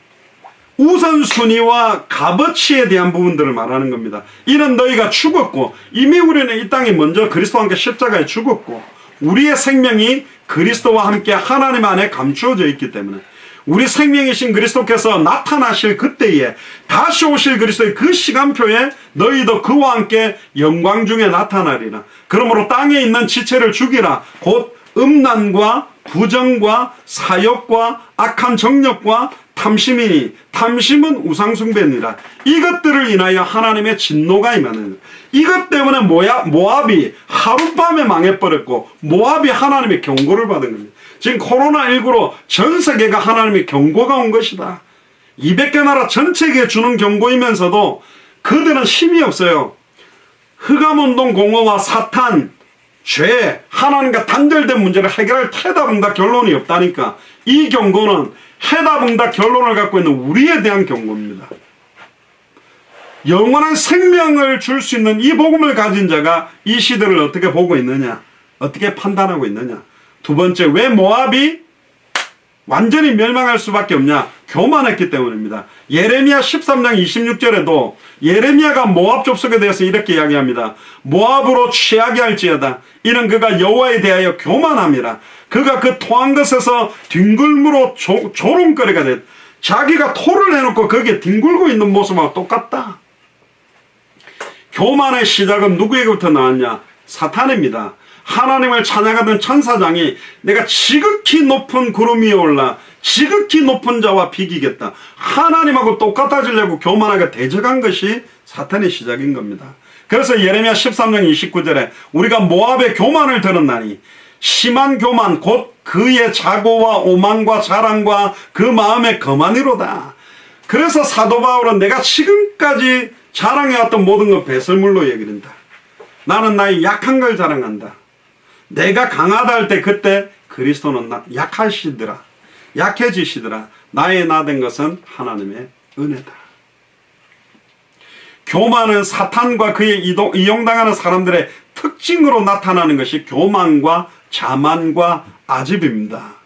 우선순위와 값어치에 대한 부분들을 말하는 겁니다. 이는 너희가 죽었고 이미 우리는 이 땅에 먼저 그리스도와 함께 십자가에 죽었고 우리의 생명이 그리스도와 함께 하나님 안에 감추어져 있기 때문에 우리 생명이신 그리스도께서 나타나실 그때에 다시 오실 그리스도의 그 시간표에 너희도 그와 함께 영광 중에 나타나리라. 그러므로 땅에 있는 지체를 죽이라. 곧 음란과 부정과 사욕과 악한 정욕과 탐심이니 탐심은 우상숭배니라. 이것들을 인하여 하나님의 진노가 임하는 거예요. 이것 때문에 모압이 하룻밤에 망해버렸고 모압이 하나님의 경고를 받은 겁니다. 지금 코로나19로 전 세계가 하나님의 경고가 온 것이다. 200개 나라 전체에 주는 경고이면서도 그들은 힘이 없어요. 흑암운동 공허와 사탄, 죄, 하나님과 단절된 문제를 해결할 해답응답 결론이 없다니까. 이 경고는 해답응답 결론을 갖고 있는 우리에 대한 경고입니다. 영원한 생명을 줄 수 있는 이 복음을 가진 자가 이 시대를 어떻게 보고 있느냐, 어떻게 판단하고 있느냐. 두 번째, 왜 모압이 완전히 멸망할 수밖에 없냐? 교만했기 때문입니다. 예레미야 13장 26절에도 예레미야가 모압 족속에 대해서 이렇게 이야기합니다. 모압으로 취하게 할지어다. 이는 그가 여호와에 대하여 교만함이라. 그가 그 토한 것에서 뒹굴므로 조롱거리가 됐. 자기가 토를 해놓고 거기에 뒹굴고 있는 모습하고 똑같다. 교만의 시작은 누구에게부터 나왔냐? 사탄입니다. 하나님을 찬양하던 천사장이 내가 지극히 높은 구름 위에 올라 지극히 높은 자와 비기겠다. 하나님하고 똑같아지려고 교만하게 대적한 것이 사탄의 시작인 겁니다. 그래서 예레미야 13장 29절에 우리가 모압의 교만을 들었나니 심한 교만 곧 그의 자고와 오만과 자랑과 그 마음의 거만이로다. 그래서 사도 바울은 내가 지금까지 자랑해왔던 모든 것 배설물로 얘기한다. 나는 나의 약한 걸 자랑한다. 내가 강하다 할 때 그때 그리스도는 약하시더라. 약해지시더라. 나의 나 된 것은 하나님의 은혜다. 교만은 사탄과 그의 이용당하는 사람들의 특징으로 나타나는 것이 교만과 자만과 아집입니다.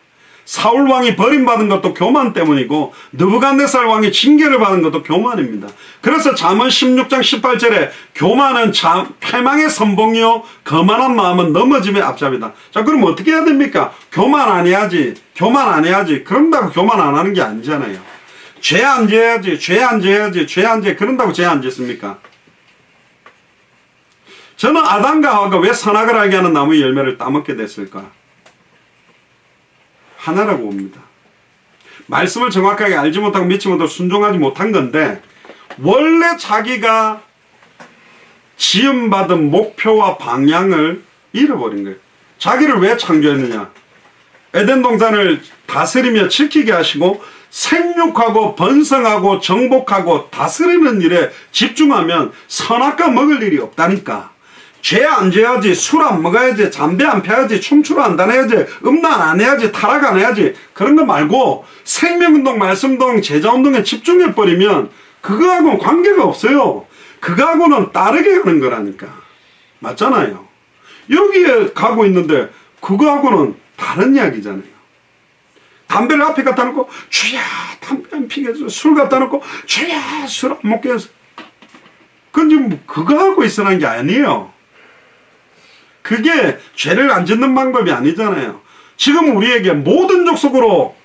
사울 왕이 버림받은 것도 교만 때문이고 느부갓네살 왕이 징계를 받은 것도 교만입니다. 그래서 잠언 16장 18절에 교만은 패망의 선봉이요 거만한 마음은 넘어짐의 앞잡이다. 자, 그럼 어떻게 해야 됩니까? 교만 안 해야지. 교만 안 해야지. 그런다고 교만 안 하는 게 아니잖아요. 죄 안 지어야지. 죄 안 지어야지. 죄 안 지어. 그런다고 죄 안 짓습니까? 저는 아담과 하와가 왜 선악을 알게 하는 나무의 열매를 따먹게 됐을까? 하나라고 봅니다. 말씀을 정확하게 알지 못하고 믿지 못하고 순종하지 못한 건데 원래 자기가 지음받은 목표와 방향을 잃어버린 거예요. 자기를 왜 창조했느냐? 에덴 동산을 다스리며 지키게 하시고 생육하고 번성하고 정복하고 다스리는 일에 집중하면 선악과 먹을 일이 없다니까. 죄 안 지어야지, 술 안 먹어야지, 담배 안 펴야지, 춤추러 안 다녀야지, 음란 안 해야지, 타락 안 해야지, 그런 거 말고 생명운동, 말씀운동, 제자운동에 집중해버리면 그거하고는 관계가 없어요. 그거하고는 다르게 가는 거라니까. 맞잖아요. 여기에 가고 있는데 그거하고는 다른 이야기잖아요. 담배를 앞에 갖다 놓고 주야 담배 안 피게 해서 술 갖다 놓고 주야 술 안 먹게 해서 그건 지금 그거 하고 있으라는 게 아니에요. 그게 죄를 안 짓는 방법이 아니잖아요. 지금 우리에게 모든 족속으로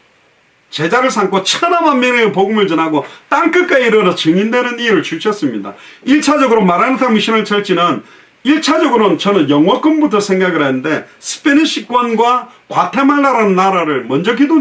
제자를 삼고 천하만 명의 복음을 전하고 땅끝까지 이르러 증인되는 일을 주셨습니다. 1차적으로 마라나타 미션을 철지는 1차적으로는 저는 영어권부터 생각을 했는데 스페니시권과 과테말라라는 나라를 먼저 기도